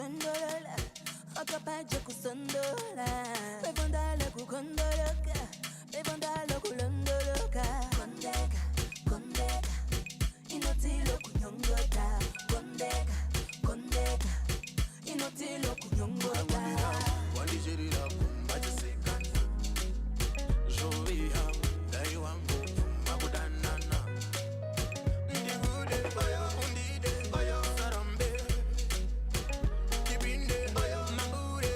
kusondola akapaja kusondola bevondala kukondoloka bevondala kulondoloka kondeka kondeka inotilo kunyongota kondeka kondeka inotilo kunyongota wandijirira kumbajisikana joviha dai wangu makudanana ndigude undide sarambe kibinde mangure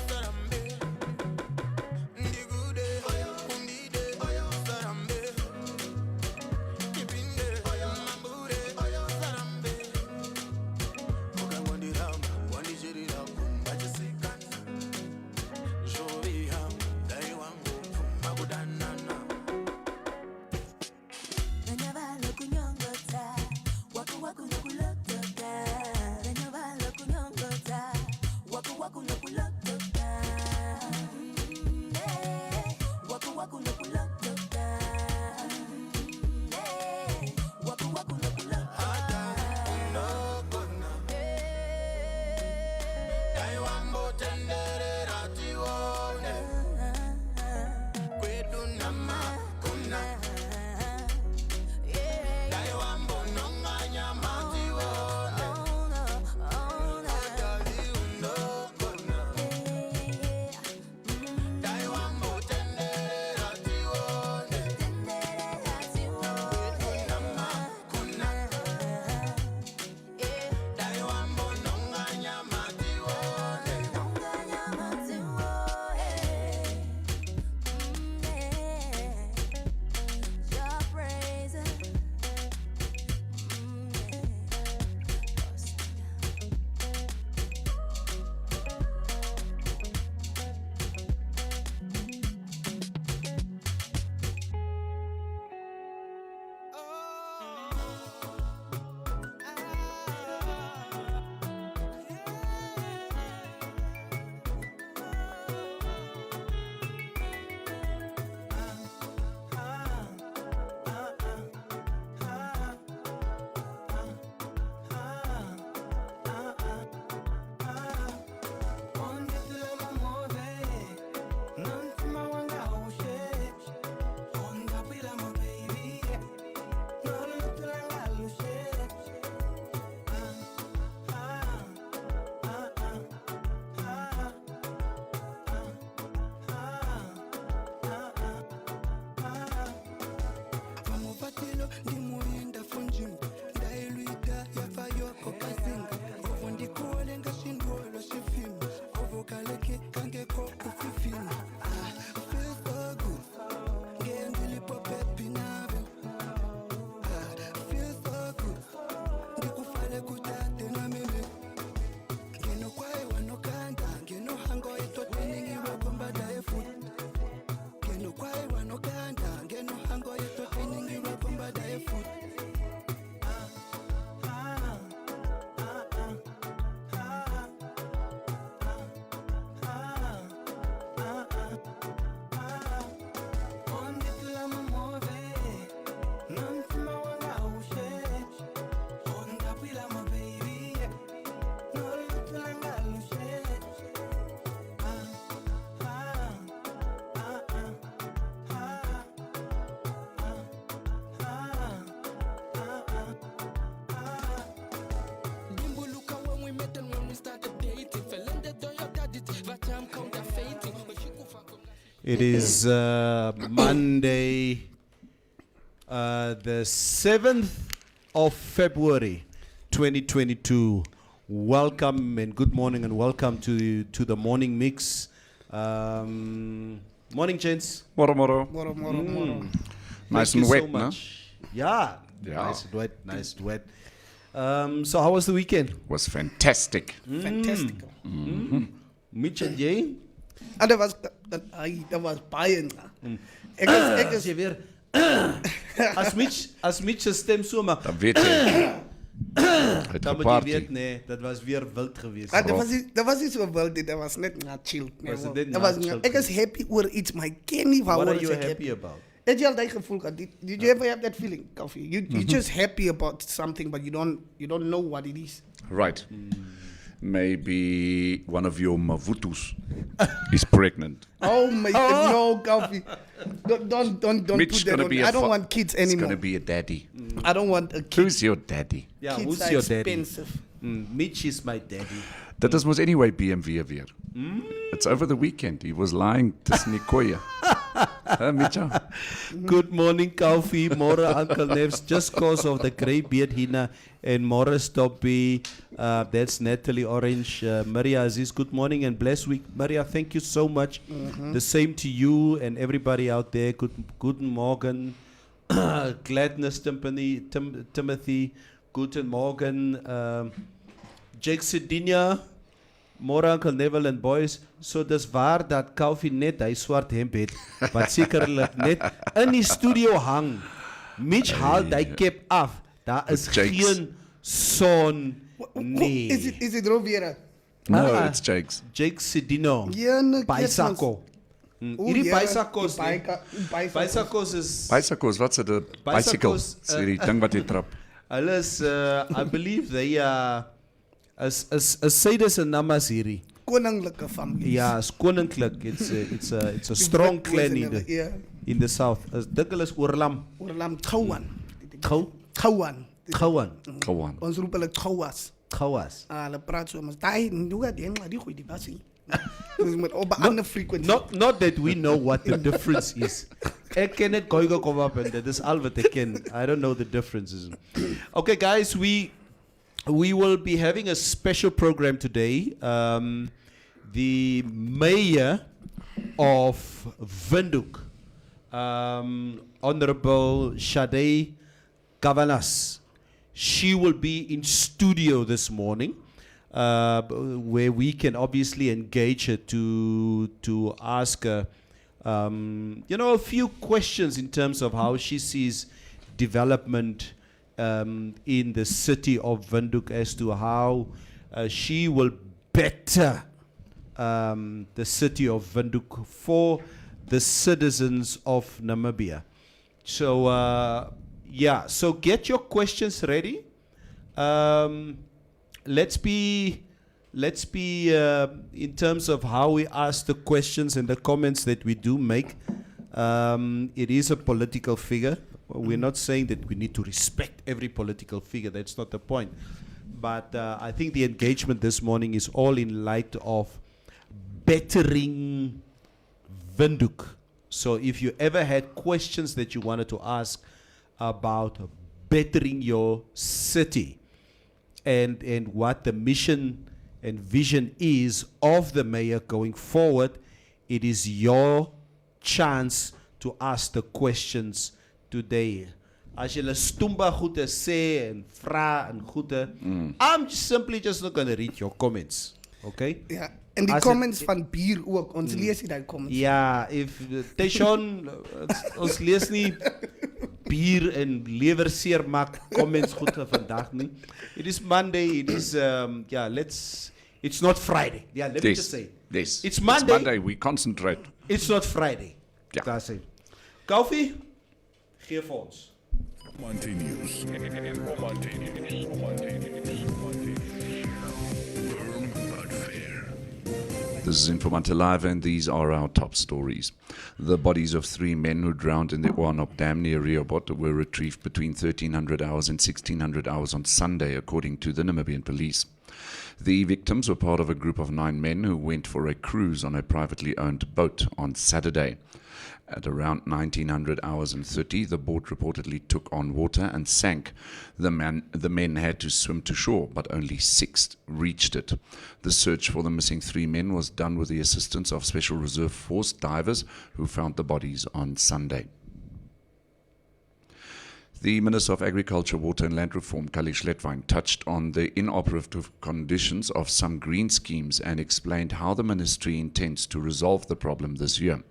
sarambe ndigude undide sarambe kibinde mangure sarambe ukawandirama wandijirira kumbajisikana joviha dai wangu makudanana Nanyabala kunyongota waku waku nokulotota Nanyabala kunyongota waku waku nokulotota waku waku nokulotota waku waku nokulotota dai wangu tenderera tione kwedu nama kuna dai wangu nonganya matione adali unokona dai wangu tenderera tione kwedu nama kuna dai wangu nonganya matione Your praise Vamovatelo ndimoyenda funjim ndailuita yafayoko kazinga ovo ndikuole ngashindwolo shifim ovo kaleke kangeko kufifim feel so good ngendilipo pepi nave feel so good ndikufale kutate na mimi ngeno kwae wanokanda ngeno hango itoteningiwe kombada efut ngeno kwae wanokanda ngeno hango itoteningiwe kombada efut Dimbuluka when we met and when we started dating. Fell in the door, your daddy, but I'm counterfeiting. It is Monday, the 7th of February, 2022. Welcome and good morning and welcome to the morning mix. Morning, gents. Moro, moro. Nice Thank and you wet, so no? much. Yeah, Yeah. nice and wet, nice and wet. So how was the weekend? Was fantastic. Fantastic. Mitch and Jay? En dat was baie. Ek is Jy weer as Mitch se stem so maar Dan weet jy. Het dan moet jy weet geparty. nee, dat was weer wild geweest. dat was niet zo wild, dat was net na chill. Nee, Was het wel. net Dat na was chill niet- Ik is happy oor iets, maar ik ken niet What waarom are you ik happy about? Heb je al dat gevoel gehad? Did you ever have that feeling, Kofi? You're just happy about something, but you don't know what it is. Right. Maybe one of your mavutus is pregnant. Oh my God, no, Coffee. Don't Mitch put that gonna on be me. a I don't fa- want kids It's anymore. gonna be a daddy. I don't want a kid. Who's your daddy? Yeah, Kids who's are your daddy? expensive. Mitch is my daddy. Dit is mos anyway BMW weer. It's over the weekend. He was lying tussen die koeie. Mitja? Good morning, Coffee. Mora, Uncle Nevs. Just cause of the grey beard, Hina. And Mora Stoppy. That's Natalie Orange. Maria Aziz, good morning and blessed week. Maria, thank you so much. The same to you and everybody out there. Guten Morgen. Gladness, Timothy. Guten Morgen. Jake Sidinia. Môre Uncle Neville and boys. So dis waar dat Coffee net hy swart hemp het wat sekerlik net in die studio hang. Mitch haal hy cap af. Daar is Jake's. geen son nee. Is it Rovera? No, Ah. it's Jake's. Jake Sidino. Ja, nee, Baisako. Hierdie Baisakos. Baisakos is Bicycles, what's it? A bicycle. Bicycles, Sê die ding wat jy trap. hulle is I believe they is Saides en Namas hierdie. Koninklike familie. Ja, is koninklik. It's a strong clan Ja. in the south. As dink hulle is oorlam. Oorlam Gouwan. Gou Gouwan. Gouan. Go on. Ons roep hulle Gouwas. Gouas. Hulle praat so mas daai nuga die engla die goeie die basie. Dis met op 'n ander frequency. Not that we know what the difference is. Ek ken net gooi kom op en dit is al wat ek ken. I don't know the differences. Okay guys, we will be having a special program today. The mayor of Windhoek, Honorable Shade Gavanas, she will be in studio this morning, where we can obviously engage her to ask her, a few questions in terms of how she sees development in the city of Windhoek as to how she will better the city of Windhoek for the citizens of Namibia. So, so get your questions ready. Let's be in terms of how we ask the questions and the comments that we do make. It is a political figure. We're not saying that we need to respect every political figure. That's not the point. But I think the engagement this morning is all in light of bettering Windhoek. So if you ever had questions that you wanted to ask about bettering your city and what the mission and vision is of the mayor going forward, it is your chance to ask the questions today. As jy stumba goede sê en vra en goede, I'm simply just not going to read your comments. Okay? Ja, en die As comments het- van bier ook. Ons lees die daai comments. Ja, if Teshon ons lees nie bier en lewerseer maak comments goed vir vandag nie. It is Monday, it is it's not Friday. Yeah, let me just say. Yes. It's Monday. We concentrate. It's not Friday. Ja. Daar sê. Koffie gee vir ons. Monte News. Monte News. Firm but fair. This is Informante Live, and these are our top stories. The bodies of 3 men who drowned in the Oanop Dam near Rehoboth were retrieved between 1300 hours and 1600 hours on Sunday, according to the Namibian police. The victims were part of a group of 9 men who went for a cruise on a privately owned boat on Saturday. At around 1900 hours and 30, the boat reportedly took on water and sank. The men had to swim to shore, but only 6 reached it. The search for the missing 3 men was done with the assistance of Special Reserve Force divers who found the bodies on Sunday. The Minister of Agriculture, Water and Land Reform, Kali Schlettwein, touched on the inoperative conditions of some green schemes and explained how the ministry intends to resolve the problem this year.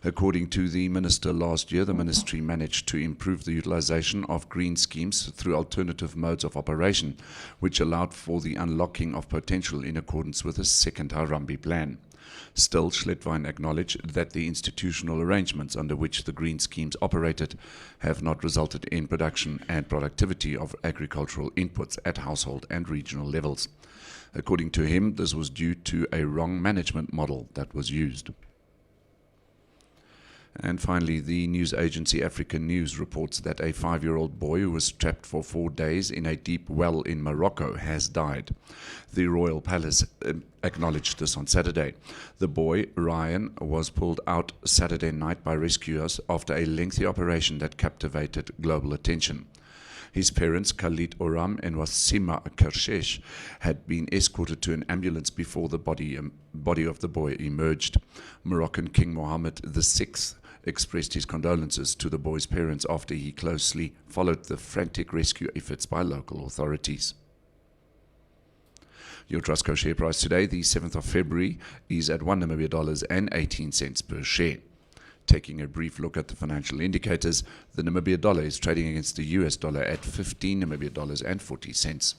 According to the minister, last year the ministry managed to improve the utilization of green schemes through alternative modes of operation, which allowed for the unlocking of potential in accordance with the second Harambee plan. Still, Schlettwein acknowledged that the institutional arrangements under which the green schemes operated have not resulted in production and productivity of agricultural inputs at household and regional levels. According to him, this was due to a wrong management model that was used. And finally, the news agency African News reports that a 5-year-old boy who was trapped for 4 days in a deep well in Morocco has died. The Royal Palace acknowledged this on Saturday. The boy, Ryan, was pulled out Saturday night by rescuers after a lengthy operation that captivated global attention. His parents, Khalid Oram and Wasima Kershesh, had been escorted to an ambulance before the body of the boy emerged. Moroccan King Mohammed VI expressed his condolences to the boy's parents after he closely followed the frantic rescue efforts by local authorities. Your Trustco share price today, the 7th of February, is at $1.18 per share. Taking a brief look at the financial indicators, the Namibia dollar is trading against the US dollar at 15 Namibia dollars and 40 cents,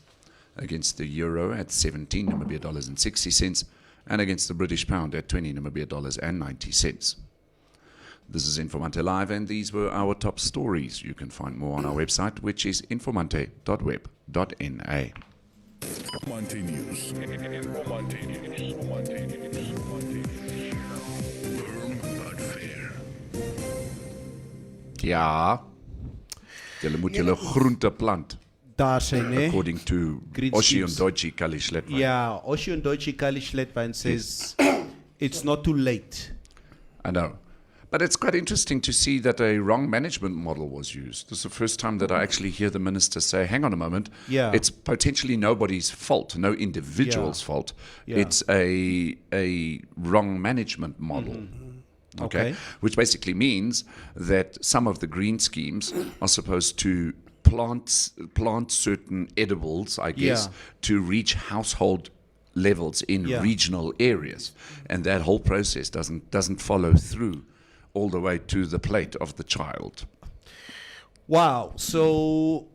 against the euro at 17 Namibia dollars and 60 cents, and against the British pound at 20 Namibia dollars and 90 cents. This is Informante Live, and these were our top stories. You can find more on our website, which is informante.web.na. Informante News. Informante News. Informante News. Informante News. Firm but fair. Ja, julle moet julle groente plant, Daar sy, né? according to Green Oshi schemes. and Deutsche Kalischletwein. Yeah, Oshi and Deutsche Kalischletwein says it's not too late. I know. But it's quite interesting to see that a wrong management model was used. This is the first time that I actually hear the minister say, hang on a moment, Yeah. it's potentially nobody's fault, no individual's Yeah. fault. Yeah. It's a wrong management model. Okay. Okay. Which basically means that some of the green schemes are supposed to plant certain edibles, I guess, Yeah. to reach household levels in Yeah. regional areas, and that whole process doesn't follow through all the way to the plate of the child. Wow. So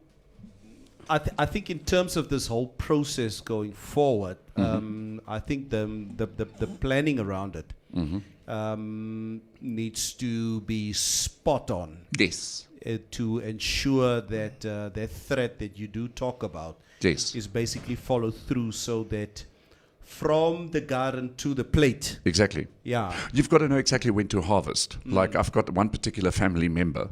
I think in terms of this whole process going forward, I think the planning around it needs to be spot on Yes. to ensure that that threat that you do talk about Yes. is basically followed through, so that from the garden to the plate. Exactly. Yeah. You've got to know exactly when to harvest. Like I've got one particular family member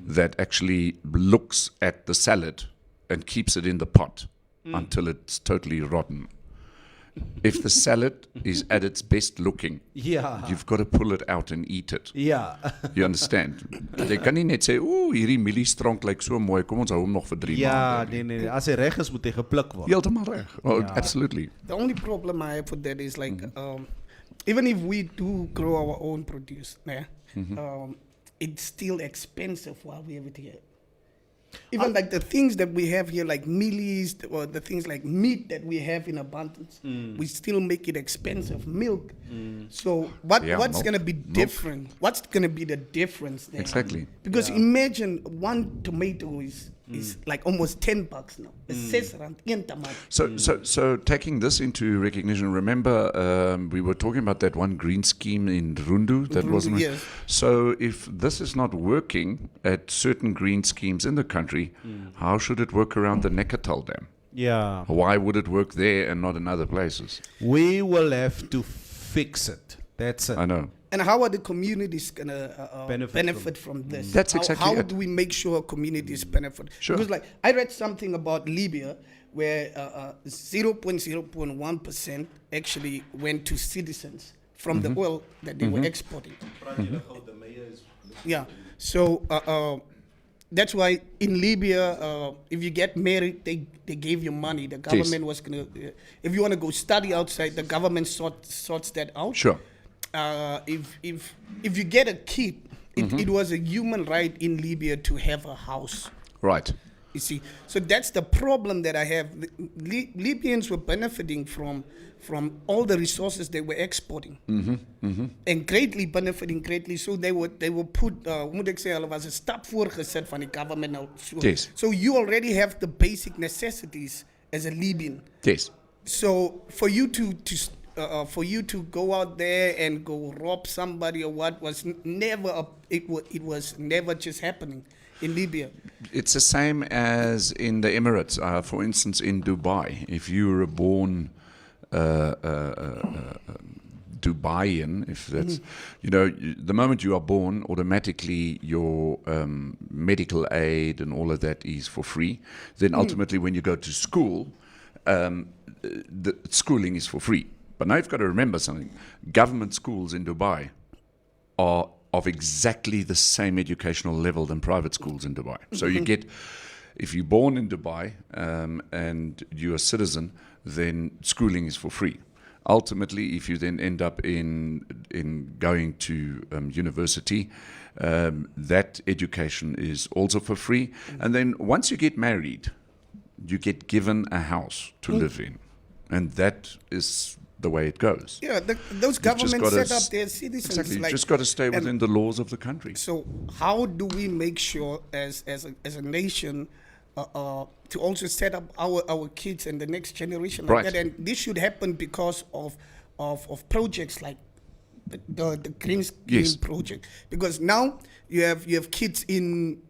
that actually looks at the salad and keeps it in the pot until it's totally rotten. If the salad is at its best looking, Yeah. you've got to pull it out and eat it. Yeah. You understand? Jy kan nie net sê, "Ooh, hierdie mieliestronk lyk so mooi, kom ons hou hom nog vir 3 Ja, maande." nee. As hy reg is, moet hy gepluk word. Heeltemal reg. Oh, Ja. absolutely. The only problem I have with that is like, even if we do grow our own produce, it's still expensive while we have it here. Even like the things that we have here, like mealies, or the things like meat that we have in abundance, we still make it expensive. Milk. So what's milk. going to be different? What's going to be the difference there? Exactly. Because imagine one tomato is like almost $10 now. So taking this into recognition, remember we were talking about that one green scheme in Rundu that Rundu, wasn't. yes. So if this is not working at certain green schemes in the country, how should it work around the Neckartal Dam? Yeah. Why would it work there and not in other places? We will have to fix it. That's it. I know. And how are the communities going to Benefit from this? That's exactly How it. do we make sure communities benefit? Sure. Because like I read something about Libya where 0.1% actually went to citizens from the oil that they were exporting. Yeah. So that's why in Libya, if you get married, they gave you money. The government was going to, if you want to go study outside, the government sorts that out. Sure. If you get a kid, it was a human right in Libya to have a house. Right. You see, so that's the problem that I have. Libyans were benefiting from all the resources they were exporting, and greatly. So they were put. Moet ek sê, hulle was 'n stap voorgeset van die government nou. Yes. So you already have the basic necessities as a Libyan. Yes. So for you to go out there and go rob somebody or what was never it was never just happening in Libya. It's the same as in the Emirates. For instance, in Dubai, if you were born Dubaian, if that's, the moment you are born, automatically your medical aid and all of that is for free. Then ultimately, when you go to school, the schooling is for free. But now you've got to remember something. Government schools in Dubai are of exactly the same educational level than private schools in Dubai. So you get, if you're born in Dubai and you're a citizen, then schooling is for free. Ultimately, if you then end up in going to university, that education is also for free. And then once you get married, you get given a house to live in. And that is the way it goes. Yeah, those governments set up their citizens. Exactly, like, you've just got to stay and within the laws of the country. So how do we make sure as a nation to also set up our kids and the next generation like Right. that? And this should happen because of projects like the Green Scheme Yes. project. Because now you have kids in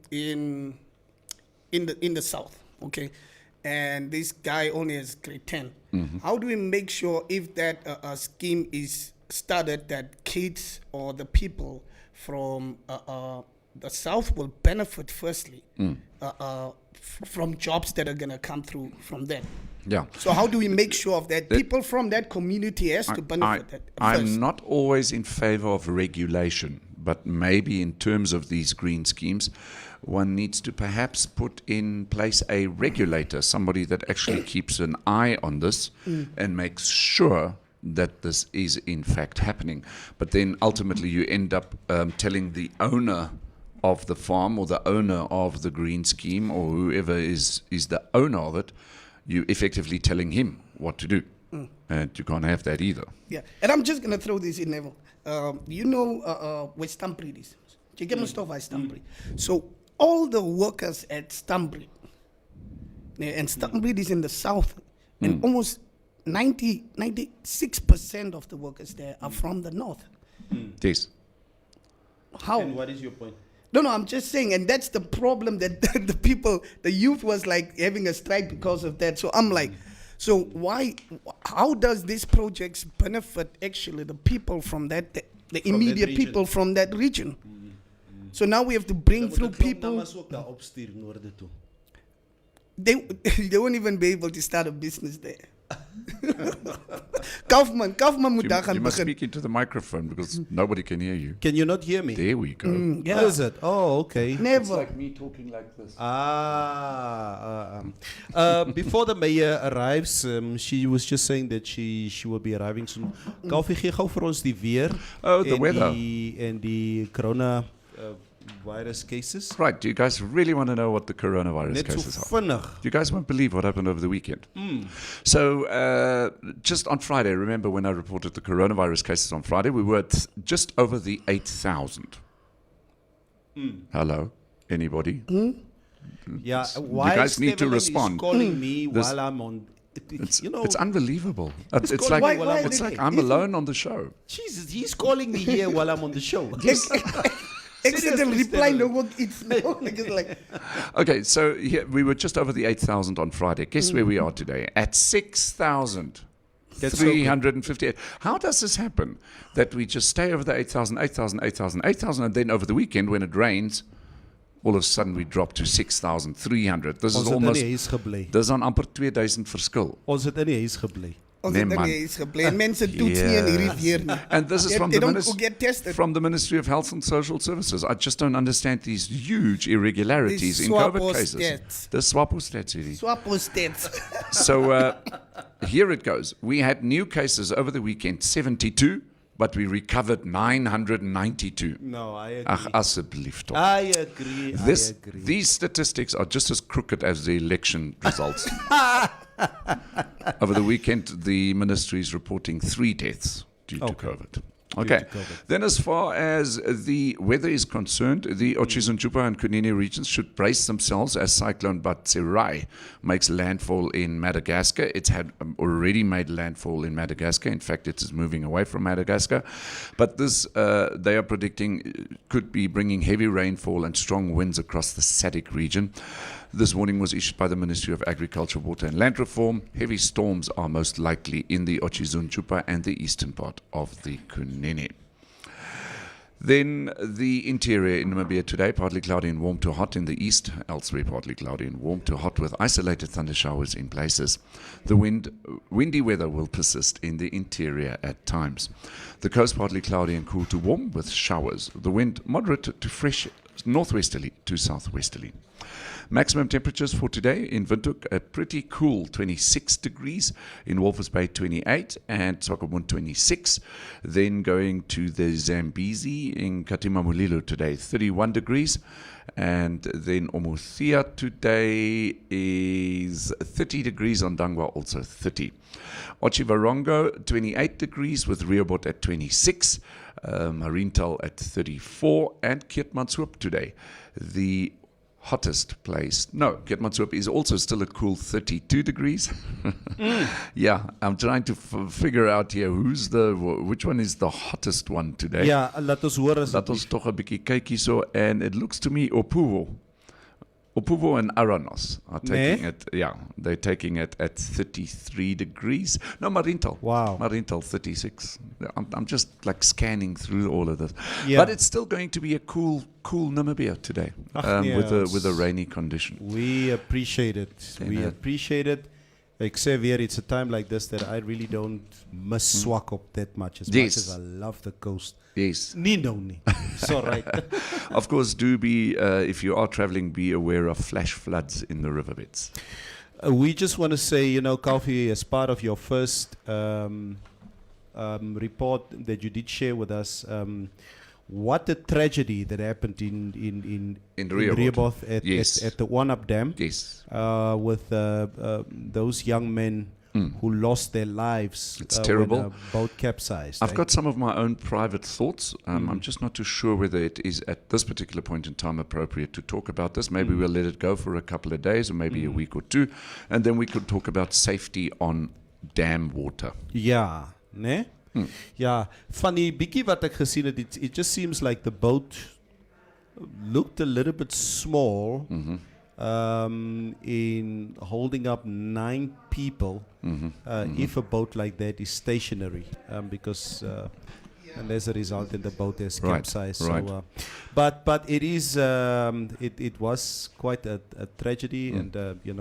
the south, okay, and this guy only has grade 10. How do we make sure if that scheme is started that kids or the people from the south will benefit firstly from jobs that are going to come through from that? Yeah. So how do we make sure of that? People from that community has to benefit that first. I'm not always in favor of regulation, but maybe in terms of these green schemes, one needs to perhaps put in place a regulator, somebody that actually keeps an eye on this and makes sure that this is in fact happening. But then ultimately you end up telling the owner of the farm or the owner of the green scheme or whoever is the owner of it, you effectively telling him what to do. And you can't have that either. Yeah, and I'm just going to throw this in, Neville. You know where Stampre is? You get Mustafa Stampre. So all the workers at Stampre, and Stampre is in the south, and almost 96% of the workers there are from the north. Yes. How? And what is your point? No, I'm just saying, and that's the problem that the youth was like having a strike because of that. So I'm like, so how does this project benefit actually the people from that, the immediate region. people from that region? So now we have to bring through people, they won't even be able to start a business there. Kaufman moet daar gaan You must begin. speak into the microphone because nobody can hear you. Can you not hear me? There we go. Yeah. Is it? Oh, okay. Never. me talking like this. Before the mayor arrives, she was just saying that she will be arriving soon. Kalfie, gee gou vir ons die weer. Oh, the en weather. En die corona virus cases. Right, do you guys really want to know what the coronavirus Net cases so are? vinnig. You guys won't believe what happened over the weekend. So, just on Friday, remember when I reported the coronavirus cases on Friday, we were at just over the 8,000. Hello? Anybody? Yeah, why guys need to Steven respond. is calling me This- while I'm on. It's, You know, it's unbelievable. It's calling like, me while I'm it's on like the- I'm alone on the show. Jesus, he's calling me here while I'm on the show. Accidental reply, Steven. no work. It's like Okay, so here, we were just over the 8,000 on Friday. Guess where we are today? At 6,358. How does this happen? That we just stay over the 8,000, 8,000, 8,000, 8,000, and then over the weekend when it rains, all of a sudden we drop to 6,300. This Ons is het in almost, die huis gebly. dis aan amper 2,000 verskil. Ons het in die huis gebly. ons Nee, het man. nie eens gebly. En mense toets nie in hierdie weer nie. And this is They from the, don't go get tested. from the Ministry of Health and Social Services. I just don't understand these huge irregularities These in COVID SWAPO cases. stats. The SWAPO stats, really. Swapo stats. So here it goes. We had new cases over the weekend, 72, but we recovered 992. No, I Ach, agree. asseblief toch. I agree. I agree. These statistics are just as crooked as the election results. Over the weekend, the ministry is reporting 3 deaths due to Okay. COVID. Okay. to COVID. Then, as far as the weather is concerned, the Otjisanchupa and Kunene regions should brace themselves as Cyclone Batsirai makes landfall in Madagascar. It's had already made landfall in Madagascar. In fact, it is moving away from Madagascar. But this, they are predicting, could be bringing heavy rainfall and strong winds across the SADC region. This warning was issued by the Ministry of Agriculture, Water and Land Reform. Heavy storms are most likely in the Oshizunchupa and the eastern part of the Kunene. Then the interior in Namibia today, partly cloudy and warm to hot in the east, elsewhere partly cloudy and warm to hot with isolated thunder showers in places. The windy weather will persist in the interior at times. The coast partly cloudy and cool to warm with showers. The wind moderate to fresh northwesterly to southwesterly. Maximum temperatures for today in Windhoek, a pretty cool 26 degrees, in Walvis Bay 28 and Swakopmund 26. Then going to the Zambezi in Katimamulilo today, 31 degrees. And then Omuthia today is 30 degrees, on Dangwa also 30. Ochivarongo 28 degrees with Rehoboth at 26. Mariental at 34. And Keetmanshoop today, the hottest place. No, Keetmanshoop is also still a cool 32 degrees. Yeah, I'm trying to figure out here which one is the hottest one today. Ja, laat ons hoor as Laat ons tog 'n bietjie kyk hierso, and it looks to me Opuwo and Aranos are taking it. Yeah, they're taking it at 33 degrees. No, Mariental. Wow. Mariental 36. I'm just like scanning through all of this. Yeah. But it's still going to be a cool Namibia today, with a rainy condition. We appreciate it. We Yeah. appreciate it. Xavier, it's a time like this that I really don't miss Swakop that much as Yes. much as I love the coast. Yes. No. It's all right. Of course, do be, if you are traveling, be aware of flash floods in the riverbeds. We just want to say, Kaufi, as part of your first report that you did share with us, what a tragedy that happened in Rehoboth. Rehoboth at the One-Up Dam. Yes. With those young men who lost their lives. It's terrible. When a boat capsized. I've got some of my own private thoughts. I'm just not too sure whether it is at this particular point in time appropriate to talk about this. Maybe we'll let it go for a couple of days or maybe a week or two. And then we could talk about safety on dam water. Ja, né? Ja, van die bietjie wat ek gesien het, it just seems like the boat looked a little bit small in holding up 9 people if a boat like that is stationary, because and as a result then the boat has capsized. Right. So, but it is it was quite a tragedy, and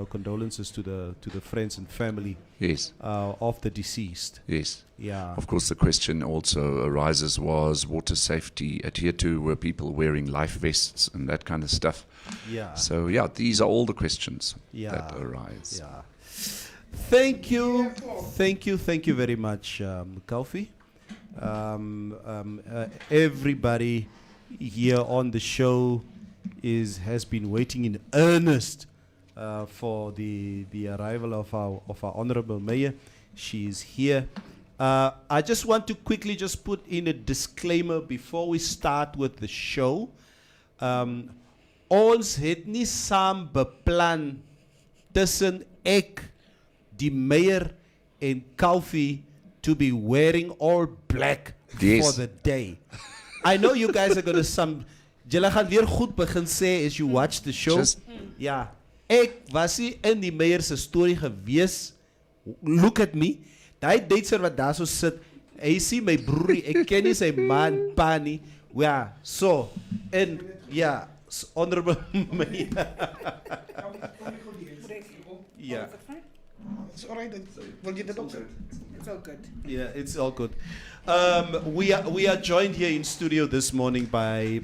condolences to the friends and family Yes. of the deceased. Yes. Yeah. Of course, the question also arises, was water safety adhered to? Were people wearing life vests and that kind of stuff? Yeah. So, yeah, these are all the questions Yeah. that arise. Yeah. Thank you very much, Kaufi. Everybody here on the show has been waiting in earnest for the arrival of our honorable mayor. She is here. I just want to quickly just put in a disclaimer before we start with the show. Ons het nie saam beplan tussen ek, die mayor en Kaufi to be wearing all black Yes. for the day. I know you guys are going to julle gaan weer goed begin sê as you watch the show. Ja, ek was nie in die mayor se storie gewees. Look at me. Daai Duitser wat daar so sit, hy sien my broerie, ek ken nie sy man, pa nie. Ja, so, en ja, honorable mayor. Ja. It's all right. Will you do it? It's all good. Yeah, it's all good. We are joined here in studio this morning by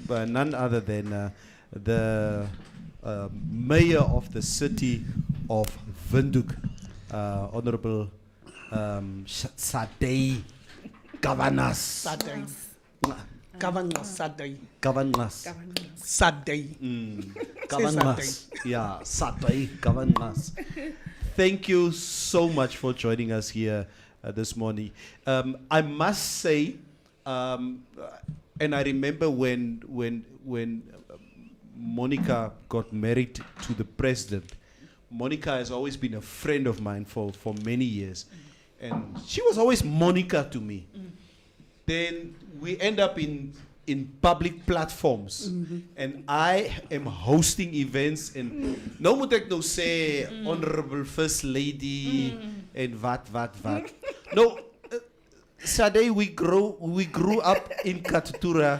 none other than the mayor of the city of Windhoek, Honorable Sadei Gavanas. Saturday. Governor Saturday. Gavanas. Saturday. Gavanas. Yeah, Sadei Gavanas. Thank you so much for joining us here this morning. I must say, and I remember when Monica got married to the president. Monica has always been a friend of mine for many years, and she was always Monica to me. Then we end up in in public platforms. And I am hosting events en nou moet ek nou sê honorable first lady en wat. No, Sade, we grew up in Katutura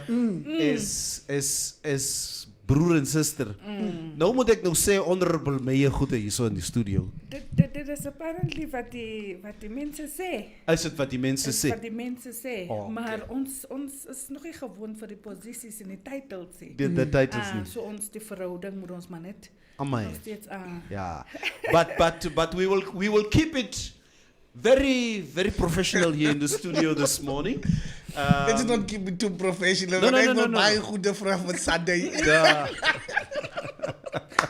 as broer en suster. Nou moet ek nou sê honorable Meyer Goede hier so in die studio. Dit is apparently wat die mense sê. Is dit wat die mense Is sê? wat die mense sê. Oh, okay. Maar ons is nog nie gewoon vir die posisies en die titels nie. Die titles nie. So ons die verhouding moet ons maar net Amai. nog steeds Yeah, but we will keep it very, very professional here in the studio this morning. Let's not keep it too professional. No, want no, ek no, wil no, baie no. goede vraag van Sunday.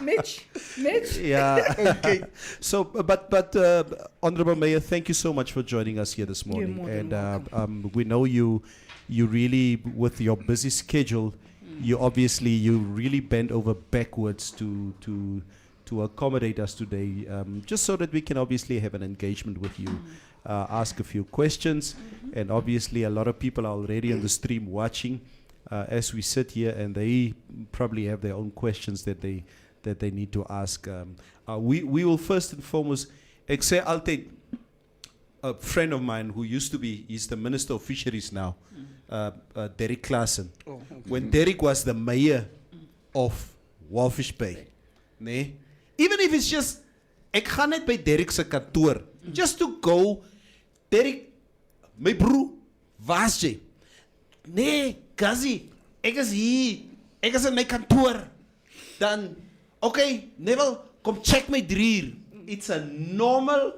Mitch. Yeah. Okay. So, but Honorable Mayor, thank you so much for joining us here this morning. more than And we know you really, with your busy schedule, you really bent over backwards to accommodate us today, just so that we can obviously have an engagement with you, ask a few questions, and obviously a lot of people are already on the stream watching as we sit here, and they probably have their own questions that they need to ask. We will first and foremost, ek sê altyd, a friend of mine who used to be, he's the Minister of Fisheries now, Derek Claassen. When Derek was the mayor of Walfish Bay, nee? Even if it's just, ek gaan net by Derek se kantoor, just to go, Derek, my broer, waar's jy? Nee, Gazi, ek is hier, ek is in my kantoor. Dan, okay, Neville, kom check my 3 uur. It's a normal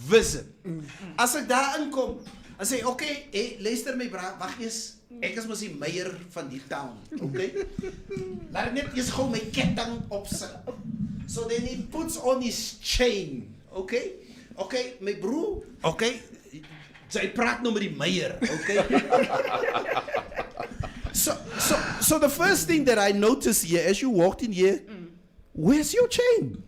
visit. As ek daar inkom, dan sê okay, luister my bra, wag eers. Ek is mos die meier van die town, okay? Laat ek net eers gou my ketting opsit. So then he puts on his chain, okay? Okay, my broer, okay? Sy praat nou met die meier, okay? So the first thing that I noticed here as you walked in here, where's your chain?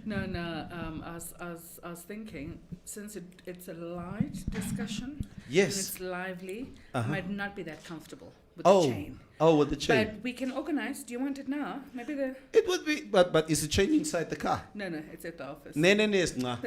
No, I was thinking, since it's a light discussion, Yes. and it's lively, might not be that comfortable with Oh, the chain. with the chain. But we can organize. Do you want it now? Maybe It would be, but is the chain inside the car? No, it's at the office. Nee, it's not.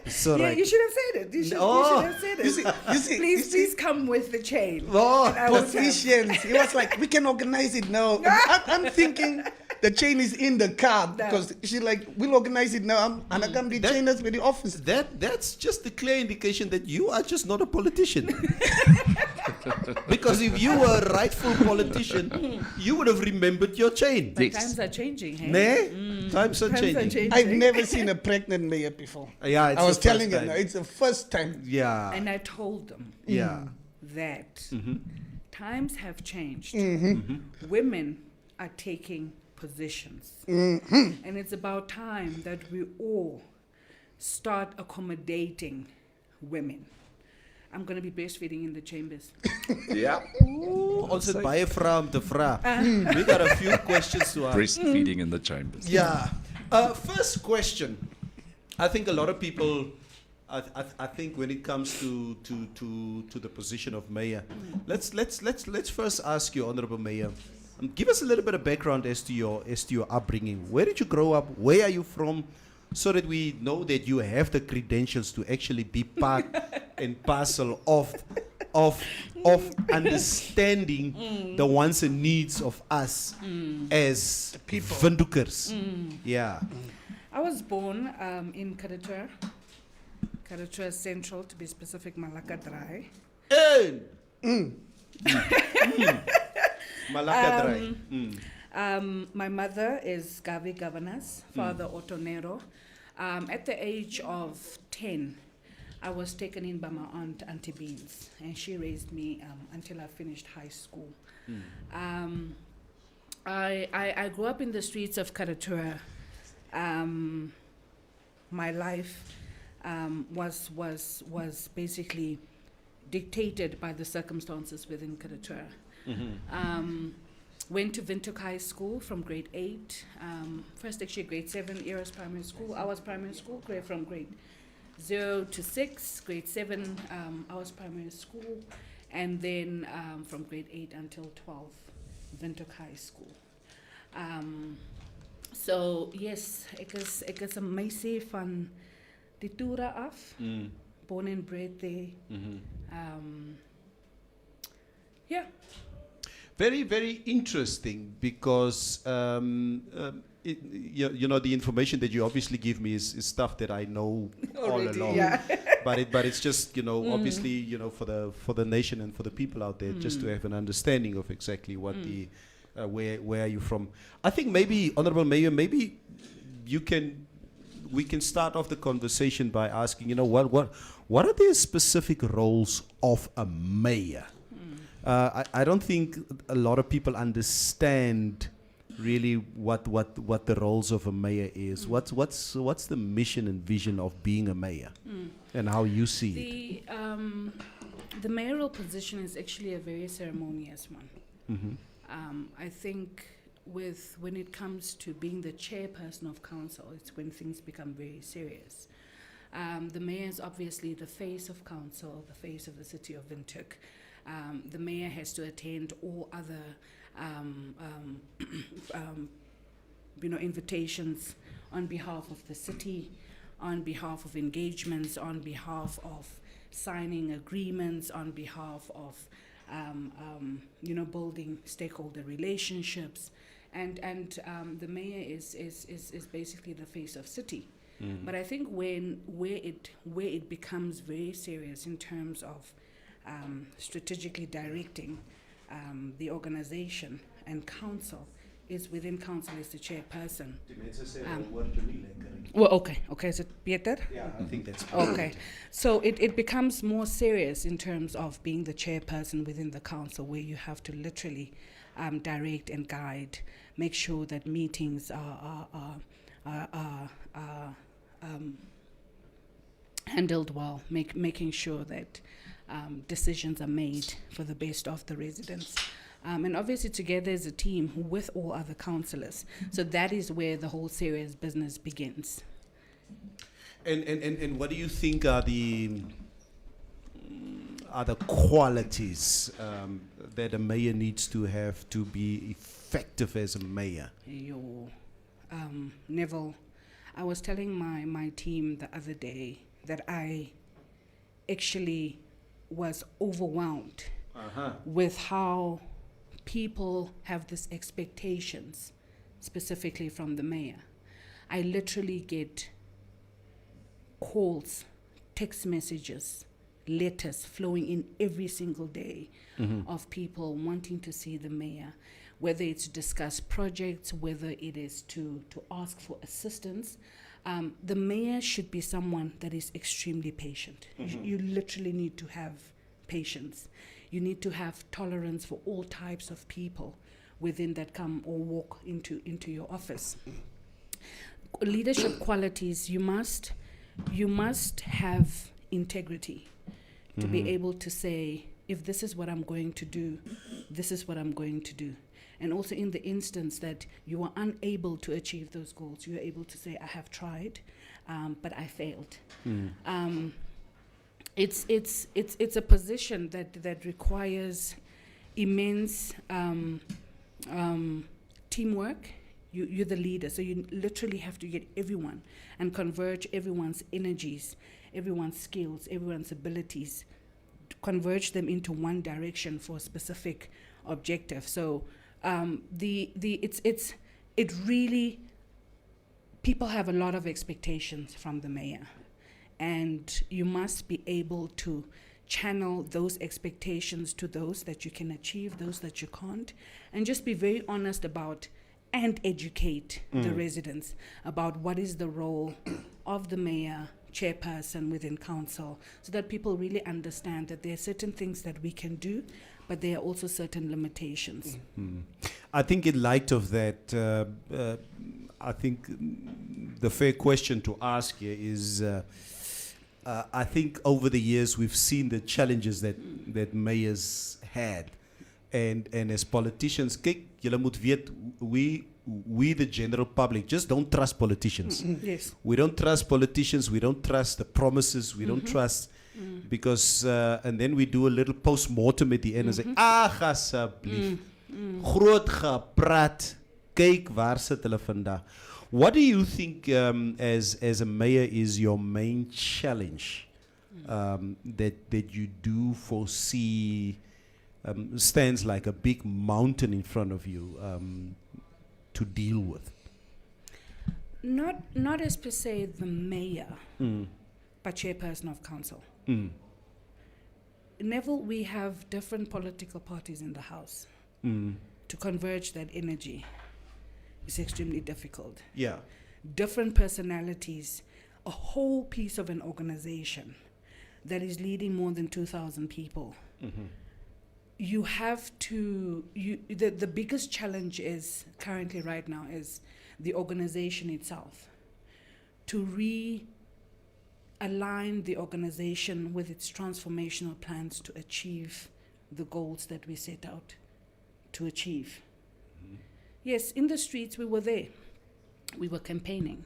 So Yeah, right. you should have said it. You should have said it. You see, Please come with the chain. Oh, And I will tell. positions. He was like, we can organize it now. I'm thinking the chain is in the car because she's like, we'll organize it now. And I come the That- chainers with the office. that's just a clear indication that you are just not a politician. Because if you were a rightful politician, you would have remembered your chain. But Yes. times are changing, hey? Nee? Times are Times are changing. changing. I've never seen a pregnant mayor before. Yeah, it's I was the first telling you, time. now, it's the first time. Yeah. And I told them Yeah. that times have changed. Women are taking positions. And it's about time that we all start accommodating women. I'm going to be breastfeeding in the chambers. Yeah. Ons het baie vrae om te vra. We got a few questions to ask. Breastfeeding in the chambers. Yeah. First question. I think a lot of people, I think when it comes to the position of mayor, let's first ask you, Honorable Mayor, give us a little bit of background as to your upbringing. Where did you grow up? Where are you from? So that we know that you have the credentials to actually be part and parcel of understanding the wants and needs of us as people. Vindukers. Yeah. I was born in Karatua Central, to be specific, Malaka Dry. Hey. Malaka Dry. My mother is Gavi Governors, father Otonero. At the age of 10, I was taken in by my aunt, Auntie Beans, and she raised me until I finished high school. I grew up in the streets of Karatua. My life was basically dictated by the circumstances within Karatua. Went to Windhoek High School from grade 8. First, actually, grade 7, Eros Primary School. I was primary school, from grade 0 to 6. Grade 7, I was primary school. and then from grade 8 until 12, Windhoek High School. So yes, ek is 'n meisie van die Tura af, born and bred there. Yeah. Very, very interesting because you know the information that you obviously give me is stuff that I know all Already, along. yeah. but it's just obviously for the nation and for the people out there just to have an understanding of exactly what the where are you from. I think maybe Honorable Mayor, maybe we can start off the conversation by asking, what are the specific roles of a mayor? I don't think a lot of people understand really what the roles of a mayor is. What's the mission and vision of being a mayor, and how you see it? The mayoral position is actually a very ceremonious one. I think when it comes to being the chairperson of council, it's when things become very serious. The mayor is obviously the face of council, the face of the city of Windhoek. The mayor has to attend all other invitations on behalf of the city, on behalf of engagements, on behalf of signing agreements, on behalf of building stakeholder relationships, and the mayor is basically the face of city. But I think where it becomes very serious in terms of strategically directing the organization and council is within council as the chairperson. Well, okay, is it better? Yeah, I think that's Okay, so it becomes more serious in terms of being the chairperson within the council, where you have to literally direct and guide, make sure that meetings are handled well, making sure that decisions are made for the best of the residents. And obviously together as a team with all other councillors. So that is where the whole serious business begins. And what do you think are the qualities that a mayor needs to have to be effective as a mayor? Neville, I was telling my team the other day that I actually was overwhelmed with how people have these expectations, specifically from the mayor. I literally get calls, text messages, letters flowing in every single day of people wanting to see the mayor, whether it's to discuss projects, whether it is to ask for assistance. The mayor should be someone that is extremely patient. You literally need to have patience. You need to have tolerance for all types of people within that come or walk into your office. Leadership qualities, you must have integrity to be able to say, if this is what I'm going to do, this is what I'm going to do. And also in the instance that you are unable to achieve those goals, you are able to say, I have tried, but I failed. It's a position that requires immense teamwork. You're the leader, so you literally have to get everyone and converge everyone's energies, everyone's skills, everyone's abilities, converge them into one direction for a specific objective. So it really, people have a lot of expectations from the mayor, and you must be able to channel those expectations to those that you can achieve, those that you can't, and just be very honest about and educate the residents about what is the role of the mayor, chairperson within council, so that people really understand that there are certain things that we can do, but there are also certain limitations. I think in light of that, I think the fair question to ask here is, I think over the years we've seen the challenges that mayors had. And as politicians, kyk, julle moet weet, we the general public just don't trust politicians. Yes. We don't trust politicians, we don't trust the promises, we don't trust because and then we do a little post-mortem at the end and say, ag asseblief, groot gepraat, kyk waar sit hulle vandag. What do you think as a mayor is your main challenge that you do foresee stands like a big mountain in front of you to deal with? Not as per se the mayor, but chairperson of council. Neville, we have different political parties in the house. To converge that energy is extremely difficult. Yeah. Different personalities, a whole piece of an organization that is leading more than 2,000 people. You have to, the biggest challenge is currently right now is the organization itself. To realign the organization with its transformational plans to achieve the goals that we set out to achieve. Yes, in the streets we were there. We were campaigning.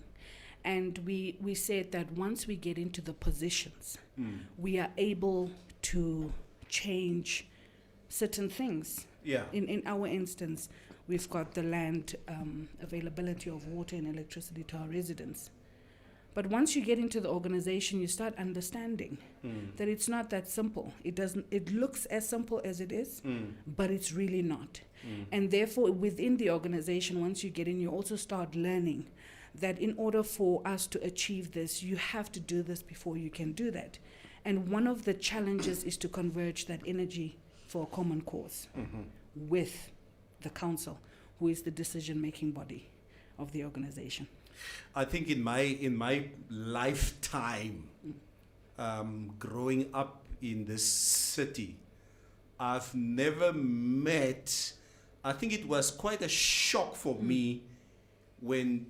And we said that once we get into the positions, we are able to change certain things. Yeah. In our instance, we've got the land availability of water and electricity to our residents. But once you get into the organization, you start understanding that it's not that simple. It looks as simple as it is, but it's really not. And therefore, within the organization, once you get in, you also start learning that in order for us to achieve this, you have to do this before you can do that. And one of the challenges is to converge that energy for a common cause with the council, who is the decision-making body of the organization. I think in my lifetime, growing up in this city, I've never met. I think it was quite a shock for me when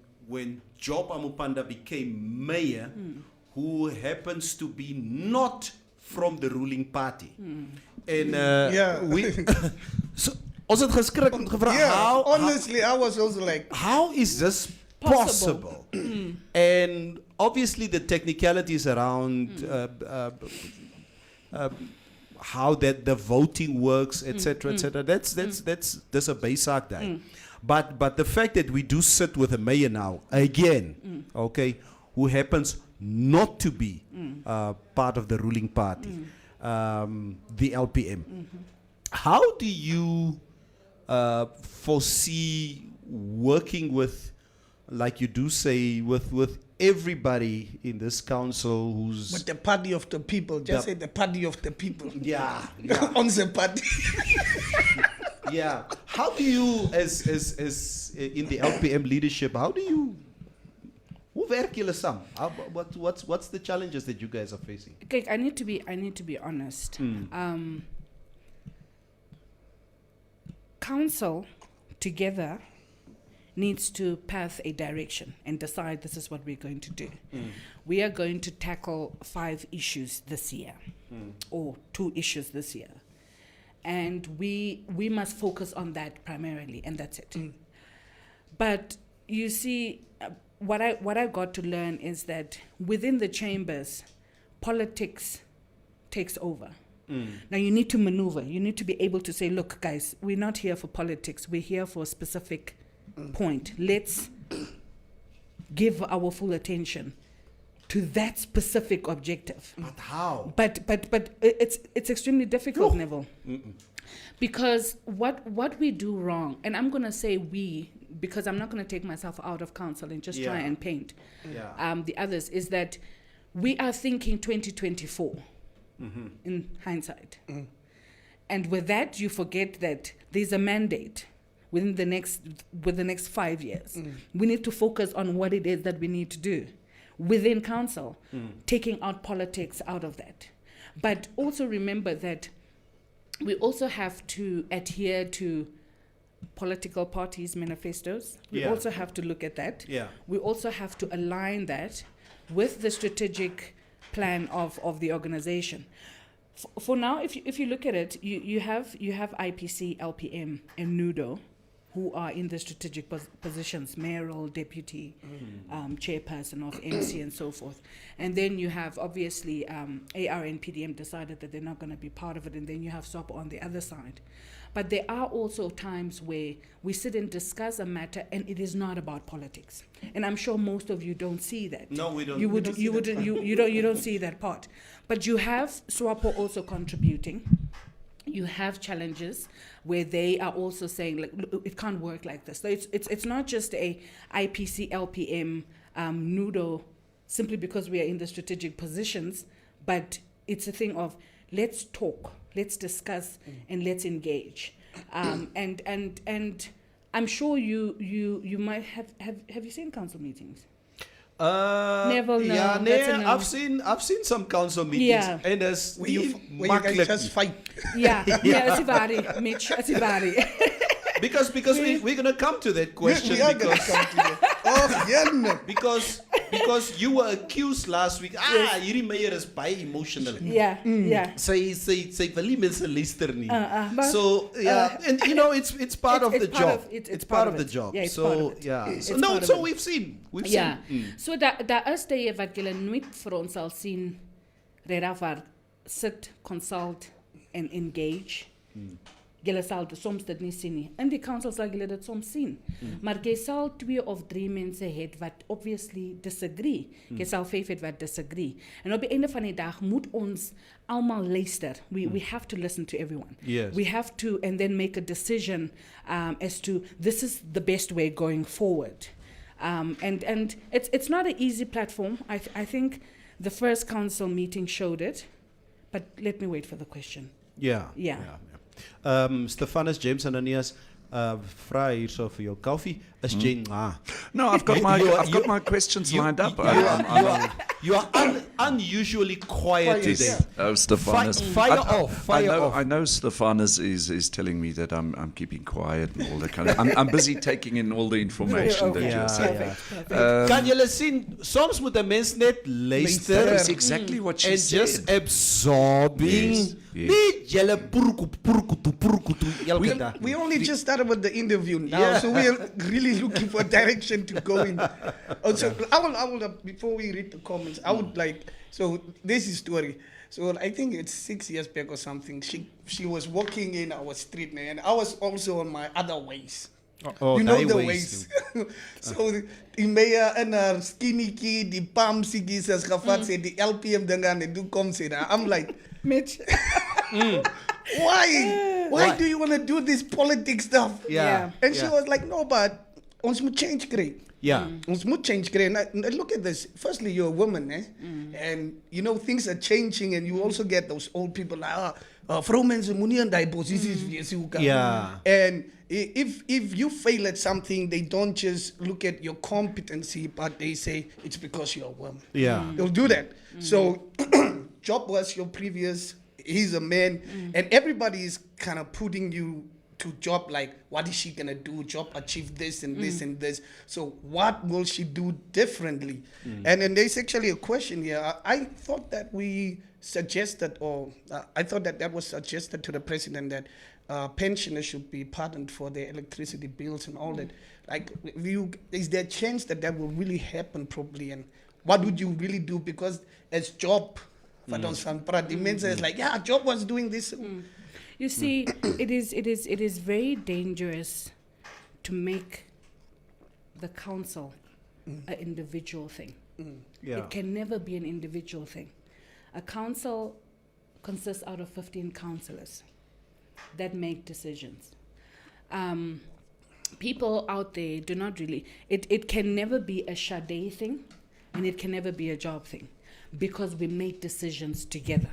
Job Amupanda became mayor, who happens to be not from the ruling party. And we so ons het geskrik en gevra how honestly, I was also like, how is this possible? And obviously the technicalities around how that the voting works, etc., etc. That's a basic thing. But the fact that we do sit with a mayor now again, okay, who happens not to be part of the ruling party, the LPM. How do you foresee working with, like you do say, with everybody in this council who's... but the party of the people, just The- say the party of the people. Yeah. On the party. Yeah. How do you, as in the LPM leadership, how do you... Hoe werk julle saam? What's the challenges that you guys are facing? Okay, I need to be honest. Council together needs to path a direction and decide this is what we're going to do. We are going to tackle 5 issues this year, or 2 issues this year. And we must focus on that primarily, and that's it. But you see, what I got to learn is that within the chambers, politics takes over. Now you need to maneuver. You need to be able to say, look, guys, we're not here for politics. We're here for a specific point. Let's give our full attention to that specific objective. But how? But it's extremely difficult, Neville. Because what we do wrong, and I'm going to say we, because I'm not going to take myself out of council and just try Yeah. and paint Yeah. the others, is that we are thinking 2024 in hindsight. And with that, you forget that there's a mandate with the next 5 years. We need to focus on what it is that we need to do within council, taking out politics out of that. But also remember that we also have to adhere to political parties' manifestos. We Yeah. also have to look at that. Yeah. We also have to align that with the strategic plan of the organization. For now, if you look at it, you have IPC, LPM, and NUDO who are in the strategic positions, mayoral, deputy, chairperson of MC and so forth. And then you have, obviously, AR and PDM decided that they're not going to be part of it, and then you have SWAPO on the other side. But there are also times where we sit and discuss a matter, and it is not about politics. And I'm sure most of you don't see that. No, we don't. You We would, don't see you that wouldn't, part. you don't see that part. But you have SWAPO also contributing. You have challenges where they are also saying, like, "Look, it can't work like this." So it's not just a IPC LPM noodle simply because we are in the strategic positions, but it's a thing of let's talk, let's discuss, and let's engage. And I'm sure you might have you seen council meetings? Neville, no, Yeah, that's a no. I've seen some council meetings, Yeah. and as Where you guys just fight. Yeah, Asivari, Mitch, Asivari. because we're gonna come to that question We are going to because come to that. Oh, yeah, no. because you were accused last week. Hierdie meier is baie emotional. Yeah, yeah. Sy wil nie mense luister nie. but- So yeah, and you know it's part of the it's part job. of- it's It's part part of of the it. job. Yeah, it's So part of it. yeah. It's So no, part of so it. we've seen. Ja. So daar is tye wat julle nooit vir ons sal sien regtig waar sit, consult en engage. Julle sal soms dit nie sien nie. In die council sal julle dit soms sien. Maar jy sal 2 of 3 mense het wat obviously disagree. Jy sal 5 het wat disagree. En op die einde van die dag moet ons almal luister. We have to listen to everyone. Yes. We have to and then make a decision as to this is the best way going forward. And it's not an easy platform. I think the first council meeting showed it, but let me wait for the question. Yeah. Yeah. Stephanus, James Ananias, vra hierso vir jou koffie. Is jy No, I've got my questions lined up. You are unusually quiet today. Oh, Stephanus. Fire off. I know Stephanus is telling me that I'm keeping quiet and all that kind of. I'm busy taking in all the information that you're saying. Kan julle sien, soms moet 'n mens net luister That's exactly what she and said. just absorbing. Yes, yes. Nie julle purkutu elke dag. We only just started with the interview now, Yeah. so we're really looking for direction to go in. Also, I will before we read the comments, I would like, so this is story. So I think it's 6 years back or something. She was walking in our street, and I was also on my other ways. Oh, You know die the ways. ways. So die mayor en haar skinny kid, die palm siggies as gevat sê die LPM ding aan en toe kom sê daar. I'm like, Mitch. why do you want to do this politics stuff? Yeah. And she yeah. was like, no, but ons moet change kry. Yeah. Ons moet change kry. And look at this. Firstly, you're a woman, eh? And you know things are changing, and you also get those old people like, vrouwmensen moet nie in die posities wees hoe kan. Yeah. And if you fail at something, they don't just look at your competency, but they say it's because you're a woman. Yeah. They'll do that. So Job was your previous, he's a man, and everybody is kind of putting you to Job like, what is she gonna do? Job achieve this and this and this. So what will she do differently? And then there's actually a question here. I thought that we suggested, or I thought that was suggested to the president that pensioners should be pardoned for their electricity bills and all that. Like, is there a chance that will really happen properly? And what would you really do? Because as Job, the men says like, yeah, Job was doing this. You see, it is very dangerous to make the council an individual thing. Yeah. It can never be an individual thing. A council consists out of 15 councillors that make decisions. People out there do not really, it can never be a Sade thing, and it can never be a Job thing, because we make decisions together.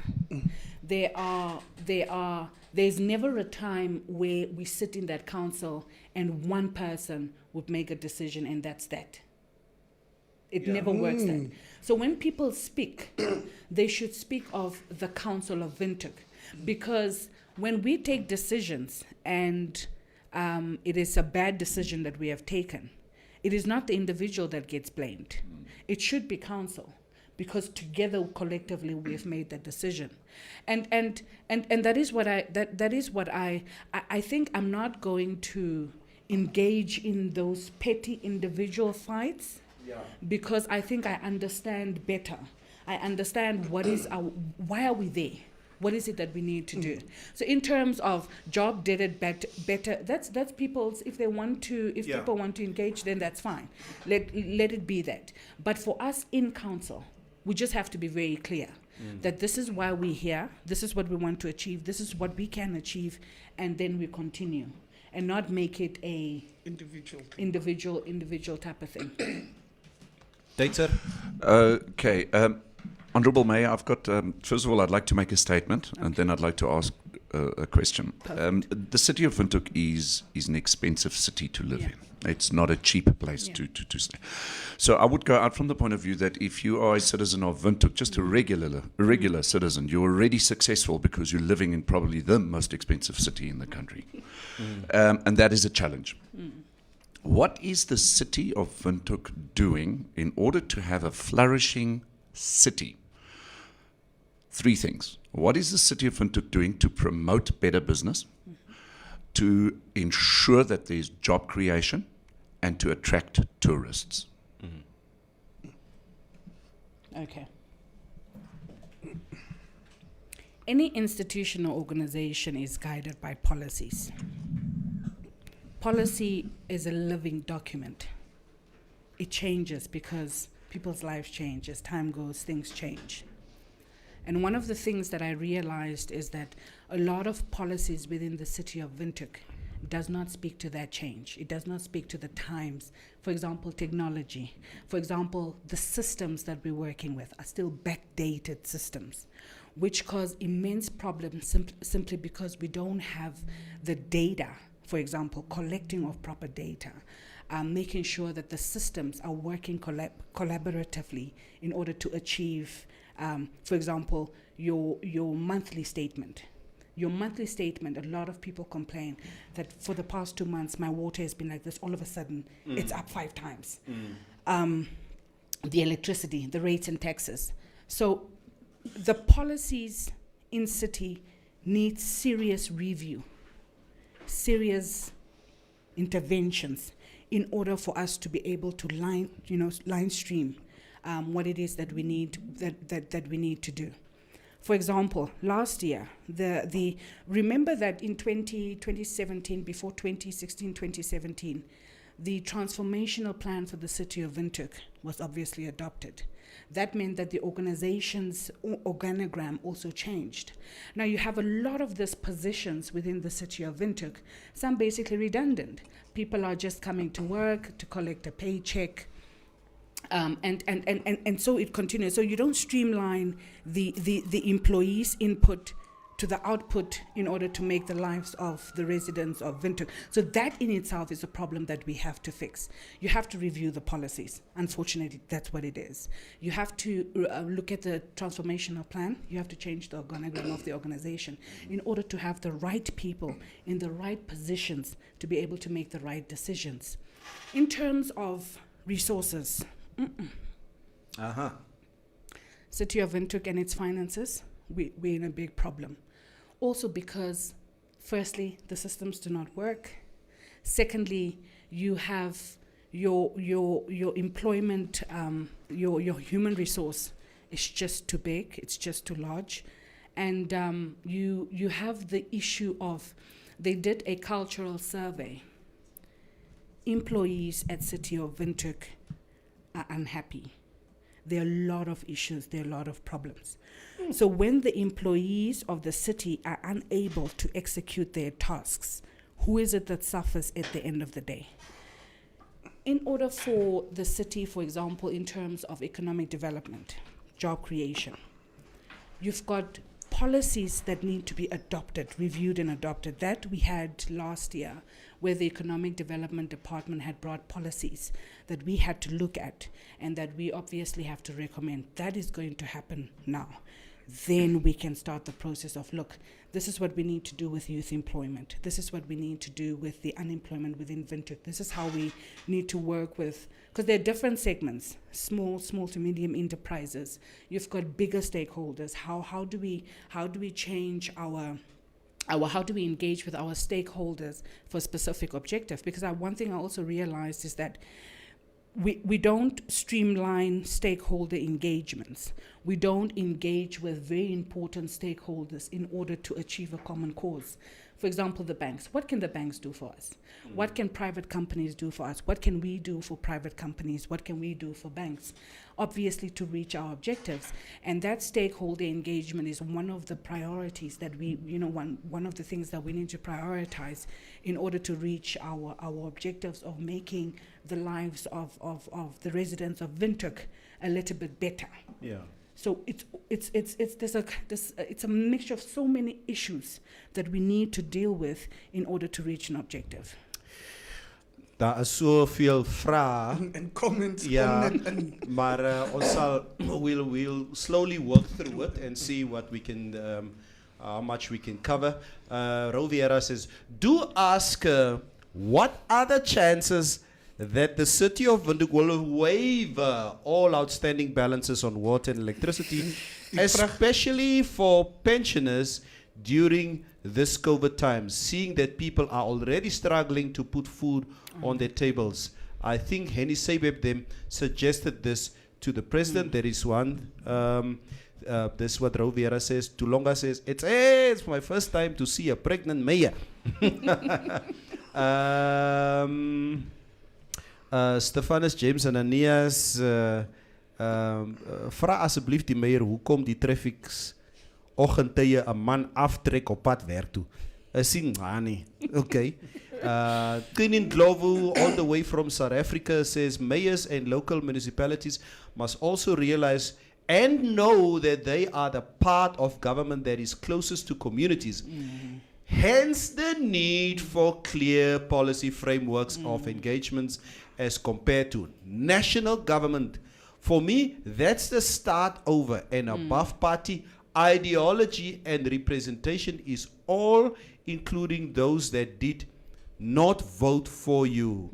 There's never a time where we sit in that council and one person would make a decision and that's that. It never works that. So when people speak, they should speak of the Council of Windhoek, because when we take decisions and it is a bad decision that we have taken, it is not the individual that gets blamed. It should be council, because together, collectively, we have made that decision. And that is what I think I'm not going to engage in those petty individual fights, because I think I understand better. I understand why are we there? What is it that we need to do? So in terms of job did it better, that's people's, if they want to, if people want to engage, then that's fine. Let it be that. But for us in council, we just have to be very clear that this is why we're here, this is what we want to achieve, this is what we can achieve, and then we continue. And not make it a individual type of thing. Date, sir? Okay. Honourable Mayor, I've got, first of all, I'd like to make a statement, and then I'd like to ask a question. The city of Windhoek is an expensive city to live in. It's not a cheap place to stay. So I would go out from the point of view that if you are a citizen of Windhoek, just a regular citizen, you're already successful because you're living in probably the most expensive city in the country. And that is a challenge. What is the city of Windhoek doing in order to have a flourishing city? 3 things. What is the city of Windhoek doing to promote better business, to ensure that there's job creation, and to attract tourists? Okay. Any institution or organization is guided by policies. Policy is a living document. It changes because people's lives change. As time goes, things change. And one of the things that I realized is that a lot of policies within the city of Windhoek does not speak to that change. It does not speak to the times. For example, technology. For example, the systems that we're working with are still backdated systems, which cause immense problems simply because we don't have the data. For example, collecting of proper data, making sure that the systems are working collaboratively in order to achieve, for example, your monthly statement. Your monthly statement, a lot of people complain that for the past 2 months, my water has been like this. All of a sudden, it's up 5 times. The electricity, the rates and taxes. So the policies in city need serious review, serious interventions in order for us to be able to line stream what it is that we need that we need to do. For example, last year, remember that in 2017, before 2016, 2017, the transformational plan for the city of Windhoek was obviously adopted. That meant that the organization's organogram also changed. Now you have a lot of these positions within the city of Windhoek, some basically redundant. People are just coming to work to collect a paycheck, and so it continues. So you don't streamline the employees' input to the output in order to make the lives of the residents of Windhoek. So that in itself is a problem that we have to fix. You have to review the policies. Unfortunately, that's what it is. You have to look at the transformational plan. You have to change the organogram of the organization in order to have the right people in the right positions to be able to make the right decisions. In terms of resources, City of Windhoek and its finances, we're in a big problem. Also because, firstly, the systems do not work. Secondly, you have your employment, your human resource is just too big, it's just too large. And you have the issue of, they did a cultural survey. Employees at City of Windhoek are unhappy. There are a lot of issues, there are a lot of problems. So when the employees of the city are unable to execute their tasks, who is it that suffers at the end of the day? In order for the city, for example, in terms of economic development, job creation, you've got policies that need to be adopted, reviewed and adopted. That we had last year, where the Economic Development Department had brought policies that we had to look at and that we obviously have to recommend. That is going to happen now. Then we can start the process of, look, this is what we need to do with youth employment. This is what we need to do with the unemployment within Windhoek. This is how we need to work with, because there are different segments, small to medium enterprises. You've got bigger stakeholders. How do we change our how do we engage with our stakeholders for a specific objective? Because one thing I also realized is that we don't streamline stakeholder engagements. We don't engage with very important stakeholders in order to achieve a common cause. For example, the banks. What can the banks do for us? What can private companies do for us? What can we do for private companies? What can we do for banks? Obviously, to reach our objectives. And that stakeholder engagement is one of the priorities that one of the things that we need to prioritize in order to reach our objectives of making the lives of the residents of Windhoek a little bit better. Yeah. So it's a mixture of so many issues that we need to deal with in order to reach an objective. Daar is soveel vrae. And comments Ja, on it. And maar ons sal we'll slowly work through it and see what we can how much we can cover. Roviera says, do ask what are the chances that the city of Windhoek will waive all outstanding balances on water and electricity, especially for pensioners during this COVID time, seeing that people are already struggling to put food on their tables. I think Henny Sebeb them suggested this to the president. There is one. This is what Roviera says. Tulonga says, it's my first time to see a pregnant mayor. Stefanus James Ananias vra asseblief die meier hoekom die traffics oggendtye 'n man aftrek op pad werk toe. Is sien nie. Okay. Kinin Glovu all the way from South Africa says mayors and local municipalities must also realize and know that they are the part of government that is closest to communities. Hence the need for clear policy frameworks of engagements as compared to national government. For me, that's the start over and above party ideology and representation is all including those that did not vote for you.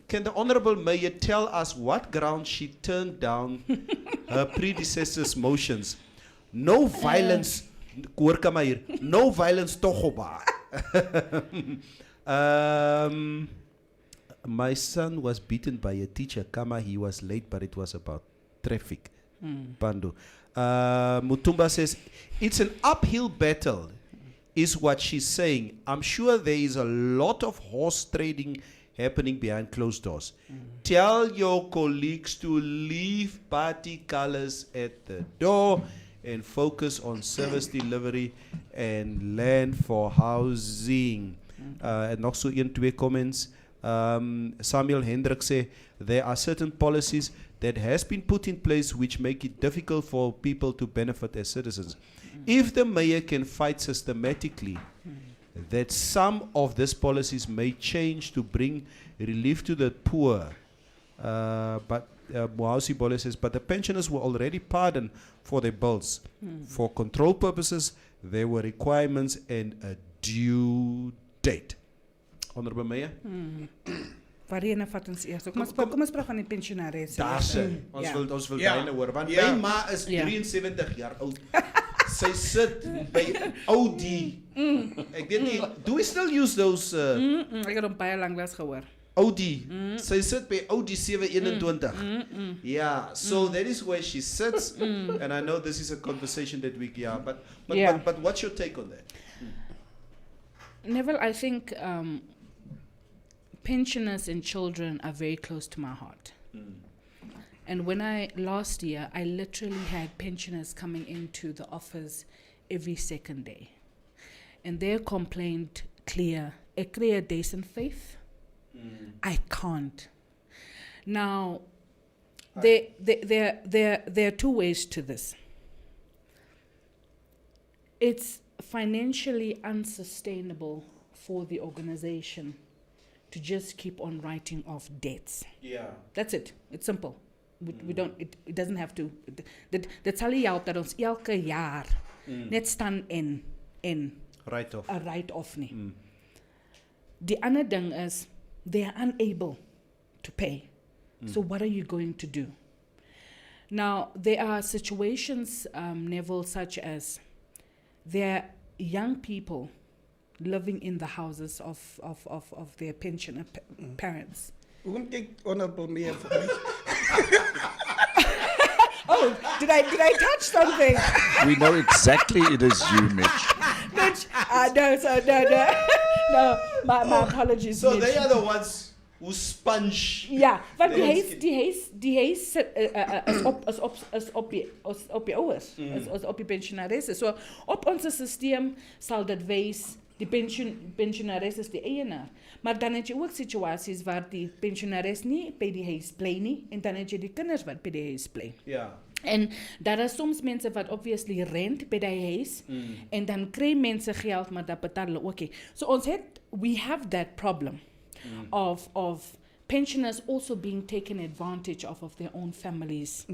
Can the Honorable Mayor tell us what grounds she turned down her predecessor's motions? No violence, no violence tochoba. My son was beaten by a teacher. Kama, he was late, but it was about traffic. Pandu. Mutumba says, it's an uphill battle, is what she's saying. I'm sure there is a lot of horse trading happening behind closed doors. Tell your colleagues to leave party colors at the door and focus on service delivery and land for housing. En nog so 1-2 comments. Samuel Hendrik say there are certain policies that has been put in place which make it difficult for people to benefit as citizens. If the mayor can fight systematically that some of these policies may change to bring relief to the poor, but Mohausi Bole says, but the pensioners were already pardoned for their bills. For control purposes, there were requirements and a due date. Honorable Mayor? Waarheen vat ons eers? Kom ons praat van die pensionaars. Daar sy. Ons wil daai hoor, want my ma is 73 jaar oud. Sy sit by Audi. Ek weet nie, do we still use those Ek het hom baie lank gehoor. Audi. Sy sit by Audi 721. Yeah, so that is where she sits. And I know this is a conversation that we but what's your take on that? Neville, I think pensioners and children are very close to my heart. And last year, I literally had pensioners coming into the office every second day. And their complaint clear, ek kry 'n decent faith. I can't. Now, there are two ways to this. It's financially unsustainable for the organization to just keep on writing off debts. Yeah. That's it. It's simple. We don't. It doesn't have to. Dit sal nie help dat ons elke jaar net staan en write-off. 'n write-off nie. Die ander ding is they are unable to pay. So what are you going to do? Now, there are situations, Neville, such as there are young people living in the houses of their pensioner parents. We're going to take Honorable Mayor for me. Oh, did I touch something? We know exactly it is you, Mitch. Mitch, no, my apologies, So Mitch. they are the ones who sponge. Ja, want They- die huis sit is op die ouers, is op die pensionaresse. So op ons stelsel sal dit wys die pensionaris is die eienaar. Maar dan het jy ook situasies waar die pensionaris nie by die huis bly nie en dan het jy die kinders wat by die huis bly. Yeah. En daar is soms mense wat obviously rent by die huis en dan kry mense geld maar dat betaal hulle ook nie. So we have that problem of pensioners also being taken advantage of their own families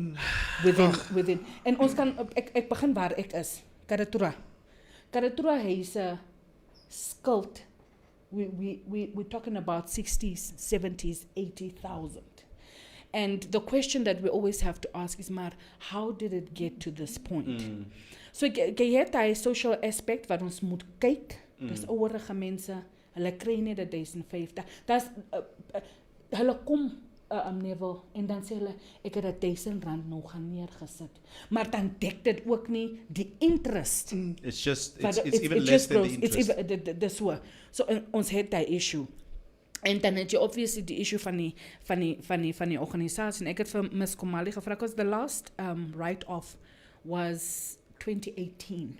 within. En ons kan ek begin waar ek is. Karatura huise skuld. We're talking about 60s, 70s, 80,000. And the question that we always have to ask is, maar, how did it get to this point? So jy het daai social aspect wat ons moet kyk. Dis ouerige mense, hulle kry net 1,050. That's hulle kom Neville en dan sê hulle ek het R1,000 nou gaan neergesit. Maar dan dek dit ook nie die interest. It's just, But it's even it less just than grows. the interest. It's even the so. So ons het daai issue. En dan het jy obviously die issue van die organisasie. En ek het vir Ms. Komali gevra, because the last write-off was 2018.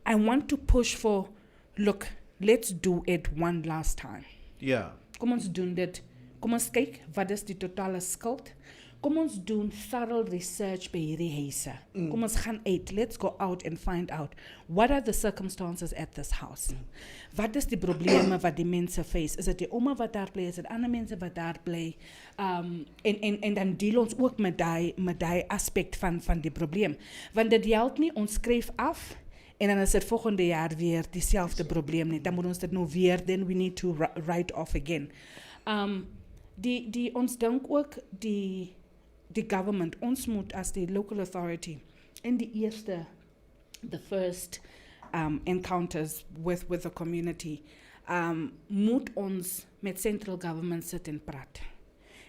I want to push for, look, let's do it one last time. Yeah. Kom ons doen dit. Kom ons kyk wat is die totale skuld. Kom ons doen thorough research by hierdie huise. Kom ons gaan uit. Let's go out and find out what are the circumstances at this house. Wat is die probleme wat die mense face? Is dit die ouma wat daar bly? Is dit ander mense wat daar bly? En dan deel ons ook met daai aspek van die probleem. Want dit help nie ons skryf af en dan is dit volgende jaar weer dieselfde probleem nie. Dan moet ons dit nou weer, then we need to write off again. Ons dink ook die government, ons moet as die local authority in the first encounters with the community, moet ons met central government sit en praat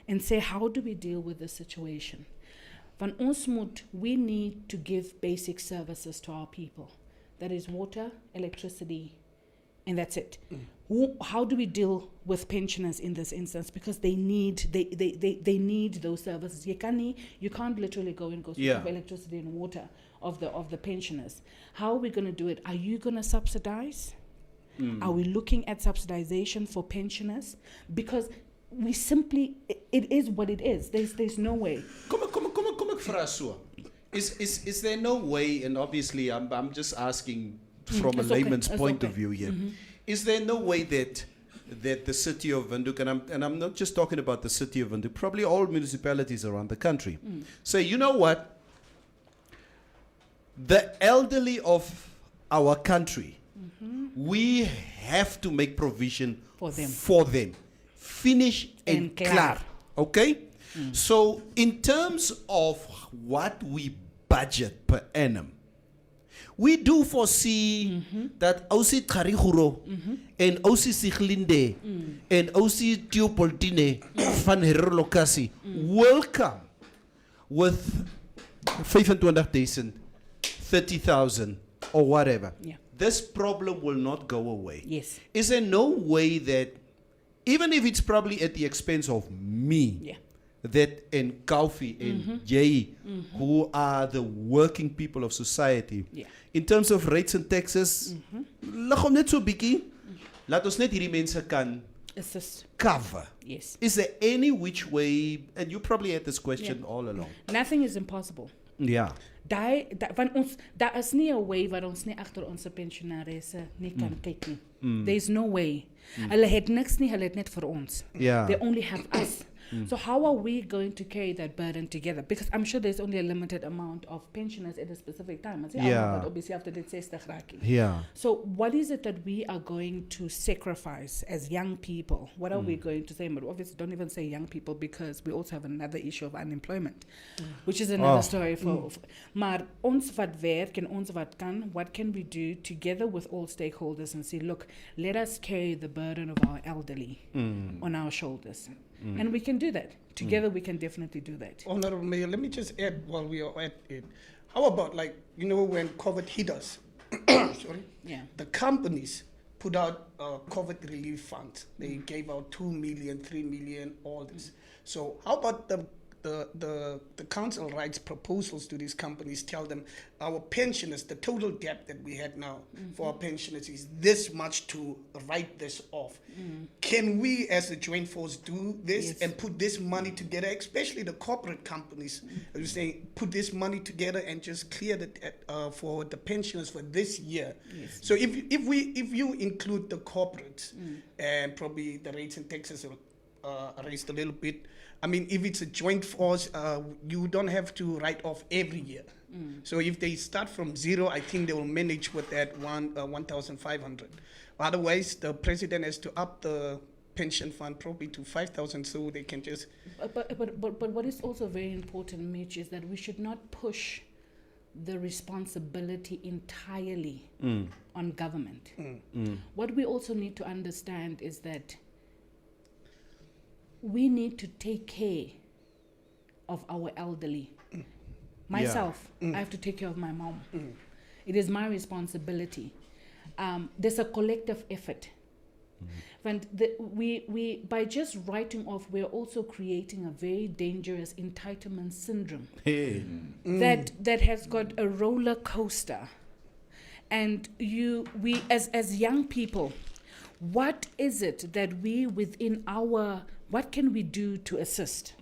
and say, how do we deal with this situation? Want we need to give basic services to our people. That is water, electricity, and that's it. How do we deal with pensioners in this instance? Because they need those services. You can't literally go and go switch off electricity and water of the pensioners. How are we going to do it? Are you going to subsidize? Are we looking at subsidization for pensioners? Because we simply, it is what it is. There's no way. Kom ek vra so. Is there no way, and obviously I'm just asking from a It's okay, layman's it's point of okay. view here, is there no way that the city of Windhoek, and I'm not just talking about the city of Windhoek, probably all municipalities around the country, say, you know what, the elderly of our country, we have to make provision For them. for them. Finish and En klaar. klaar. Okay? So in terms of what we budget per annum, we do foresee that Ausi Kariguro and Ausi Siglinde and Ausi Teopoltine van Herolokasi will come with 25,000, 30,000 or whatever. Yeah. This problem will not go away. Yes. Is there no way that, even if it's probably at the expense of me, Yeah. that and Kaufi and Jay, who are the working people of society, Yeah. in terms of rates and taxes, lag hom net so bietjie, laat ons net hierdie mense kan Assist. cover. Yes. Is there any which way, and you probably had this question all along. Nothing is impossible. Yeah. Daar is nie 'n way wat ons nie agter ons pensionarisse nie kan kyk nie. There's no way. Hulle het niks nie, hulle het net vir ons. Yeah. They only have us. So how are we going to carry that burden together? Because I'm sure there's only a limited amount of pensioners at a specific time. Yeah. But obviously after that 60 raki. Yeah. So what is it that we are going to sacrifice as young people? What are we going to say? But obviously don't even say young people, because we also have another issue of unemployment, which is another story for. Maar ons wat werk en ons wat kan, what can we do together with all stakeholders and say, look, let us carry the burden of our elderly on our shoulders. And we can do that. Together we can definitely do that. Honorable Mayor, let me just add while we are at it. How about, like, you know, when COVID hit us, sorry, Yeah. the companies put out COVID relief funds. They gave out 2 million, 3 million, all this. So how about the council writes proposals to these companies, tell them our pensioners, the total debt that we had now for our pensioners is this much to write this off. Can we as a joint force do this Yes. and put this money together, especially the corporate companies, as you say, put this money together and just clear the debt for the pensioners for this year? Yes. So if you include the corporates, and probably the rates and taxes are raised a little bit. I mean, if it's a joint force, you don't have to write off every year. So if they start from zero, I think they will manage with that 1,500. Otherwise, the president has to up the pension fund probably to 5,000, so they can just. But what is also very important, Mitch, is that we should not push the responsibility entirely on government. What we also need to understand is that we need to take care of our elderly. Myself, I have to take care of my mom. It is my responsibility. There's a collective effort. And we by just writing off, we're also creating a very dangerous entitlement syndrome that has got a roller coaster. And we as young people, what is it that we within our, what can we do to assist?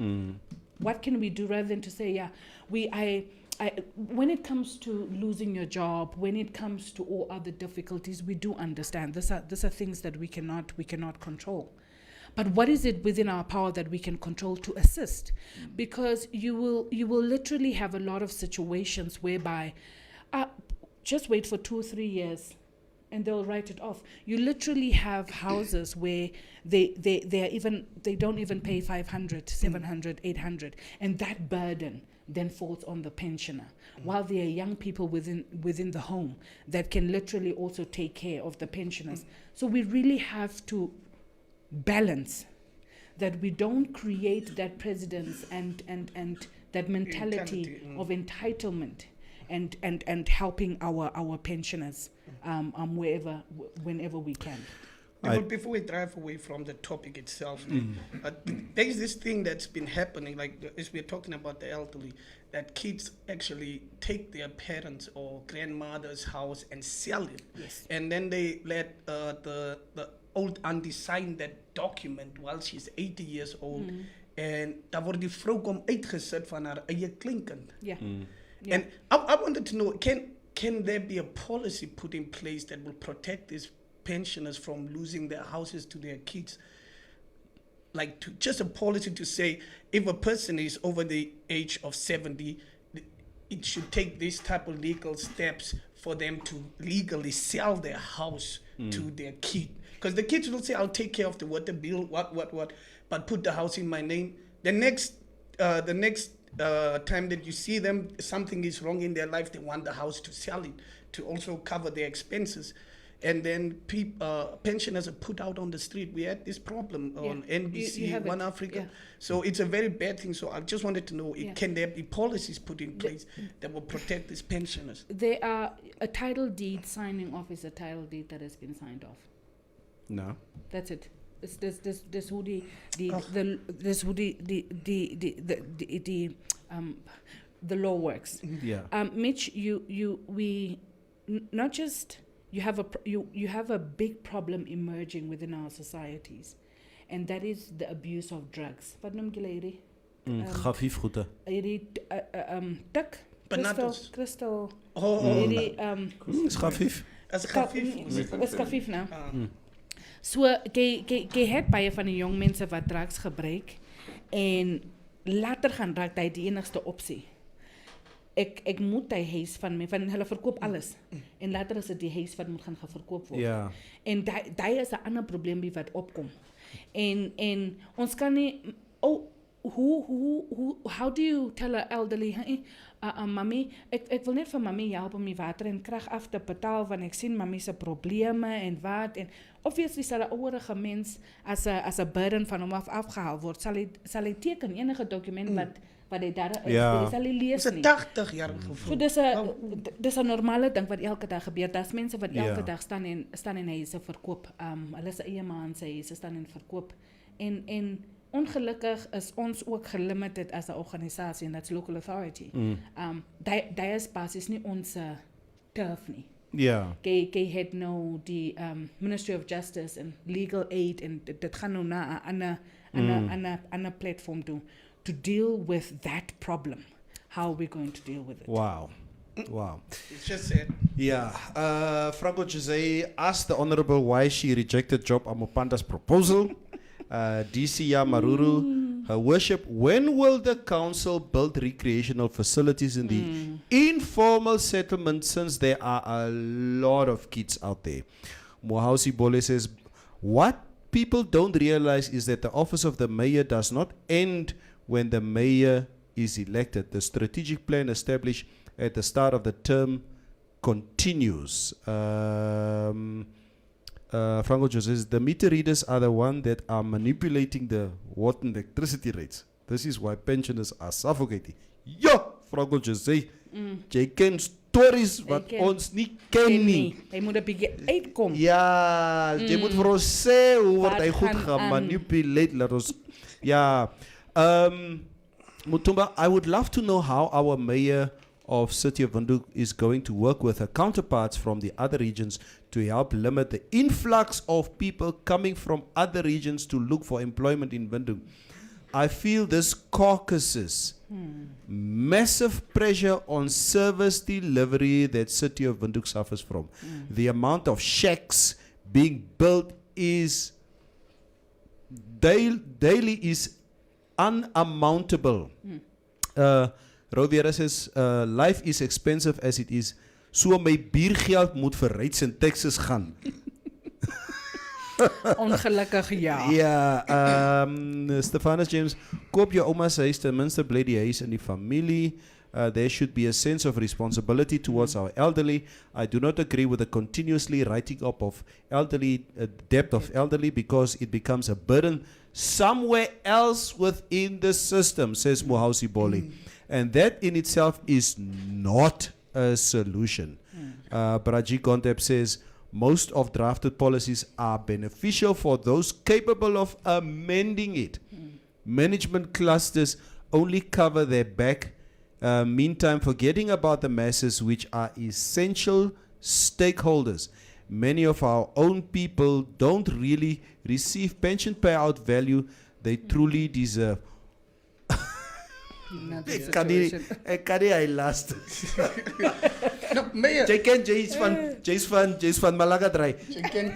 What can we do rather than to say, when it comes to losing your job, when it comes to all other difficulties, we do understand. These are things that we cannot control. But what is it within our power that we can control to assist? Because you will literally have a lot of situations whereby just wait for 2 or 3 years and they'll write it off. You literally have houses where they don't even pay 500, 700, 800, and that burden then falls on the pensioner. While there are young people within the home that can literally also take care of the pensioners. So we really have to balance that we don't create that precedence and that mentality of entitlement and helping our pensioners whenever we can. Before we drive away from the topic itself, there is this thing that's been happening, like as we're talking about the elderly, that kids actually take their parents' or grandmother's house and sell it. Yes. And then they let the old auntie sign that document while she's 80 years old. En daar wordt die vrouw kom uitgezet van haar eie kleinkind. Yeah. Yeah. And I wanted to know, can there be a policy put in place that will protect these pensioners from losing their houses to their kids? Like just a policy to say, if a person is over the age of 70, it should take these type of legal steps for them to legally sell their house to their kid. Because the kids will say, I'll take care of the water bill, what, but put the house in my name. The next time that you see them, something is wrong in their life, they want the house to sell it to also cover their expenses. And then pensioners are put out on the street. We had this problem on NBC, One Africa. Yeah. So it's a very bad thing. So I just wanted to know, can there be policies put in place that will protect these pensioners? There are a title deed signing off is a title deed that has been signed off. No. That's it. It's this who the law works. Yeah. Mitch, not just you have a big problem emerging within our societies, and that is the abuse of drugs. Wat noem jy hierdie? Gafief goede. Hierdie crystal. Oh. Hierdie Is gafief? As a is gafief nou. So jy het baie van die jong mense wat drugs gebruik En later gaan raak hy die enigste opsie. Ek moet die huis van my, van hulle verkoop alles. En later is dit die huis wat moet gaan verkoop word. Ja. En daai is 'n ander probleem wat opkom. En ons kan nie, how do you tell an elderly, hey, mami, ek wil net vir mami help om die water en krag af te betaal, want ek sien mami se probleme en wat, en obviously sal 'n ouerige mens as 'n burden van hom afgehaal word, sal hy teken enige dokument wat hy daar is, Ja. hy sal nie lees Dis 'n nie. 80-jarige So vrou. dis 'n normale ding wat elke dag gebeur. Daar's mense wat elke Ja. dag staan en huise verkoop. Hulle se eie man se huise staan en verkoop. En ongelukkig is ons ook gelimited as 'n organisasie, en that's local authority. Daai is basies nie ons turf nie. Ja. Jy het nou die Ministry of Justice en Legal Aid, en dit gaan nou na 'n ander platform to deal with that problem. How are we going to deal with it? Wow. It's just said. Yeah. Franco Jose asked the Honorable why she rejected Job Amopanda's proposal. DCya Maruru, Her Worship, when will the council build recreational facilities in the informal settlement, since there are a lot of kids out there? Mohausi Bole says, what people don't realize is that the office of the mayor does not end when the mayor is elected. The strategic plan established at the start of the term continues. Franco Jose says, the meter readers are the one that are manipulating the water and electricity rates. This is why pensioners are suffocating. Yo, Franco Jose, jy ken stories wat ken. ons nie ken nie. Hy moet 'n bietjie uitkom. Ja, jy moet vir ons sê hoe word Wat hy goed gaan aan? gemanipuleer, laat ons. Ja. Mutumba, I would love to know how our mayor of City of Windhoek is going to work with her counterparts from the other regions to help limit the influx of people coming from other regions to look for employment in Windhoek. I feel this caucuses massive pressure on service delivery that City of Windhoek suffers from. The amount of shacks being built is daily is unamountable. Rovera says, life is expensive as it is. So my biergeld moet vir rates in Texas gaan. Ongelukkig ja. Ja, Stefanus James, koop jou ouma se huis, ten minste bly die huis in die familie. There should be a sense of responsibility towards our elderly. I do not agree with the continuously writing up of elderly, debt of elderly, because it becomes a burden somewhere else within the system, says Mohausi Boli. And that in itself is not a solution. Braji Gontep says, most of drafted policies are beneficial for those capable of amending it. Management clusters only cover their back, meantime forgetting about the masses, which are essential stakeholders. Many of our own people don't really receive pension payout value they truly deserve. Ek kan nie hy last. No, mayor. Jy ken Jay's van Malagadry. Jy ken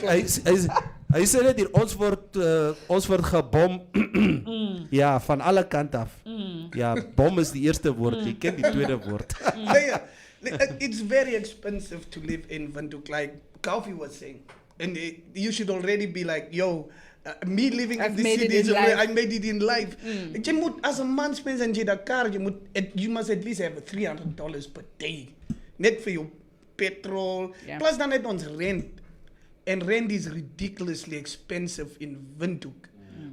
Hy sê net hier, ons word gebom. Ja, van alle kant af. Ja, bom is die eerste woord, jy ken die tweede woord. Mayor, it's very expensive to live in Windhoek, like Kofi was saying. And you should already be like, yo, me living I've in this made it city, in life. I made it in life. Jy moet, as a man spends in jy car, you must at least have $300 per day. Net for your petrol. Yeah. Plus dan net ons rent. And rent is ridiculously expensive in Windhoek.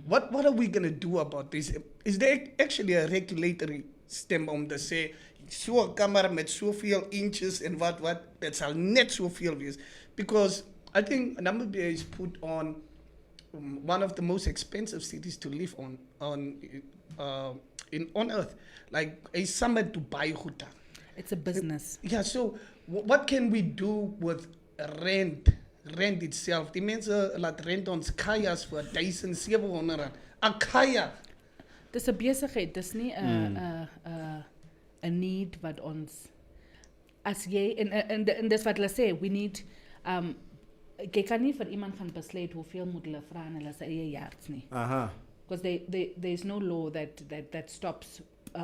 What are we going to do about this? Is there actually a regulatory stem om te sê, so 'n kamer met soveel inches en wat, dit sal net soveel wees? Because I think Namibia is put on one of the most expensive cities to live on earth. Like a summer to buy Huta. It's a business. Yeah, so what can we do with rent itself? Die mense laat rent ons kajas vir 1,700 rand. 'n Kaya. Dis 'n besigheid, dis nie 'n need wat ons as jy en dis wat hulle sê, we need jy kan nie vir iemand gaan besluit hoeveel moet hulle vra in hulle se eie yards nie. Aha. because there's no law that stops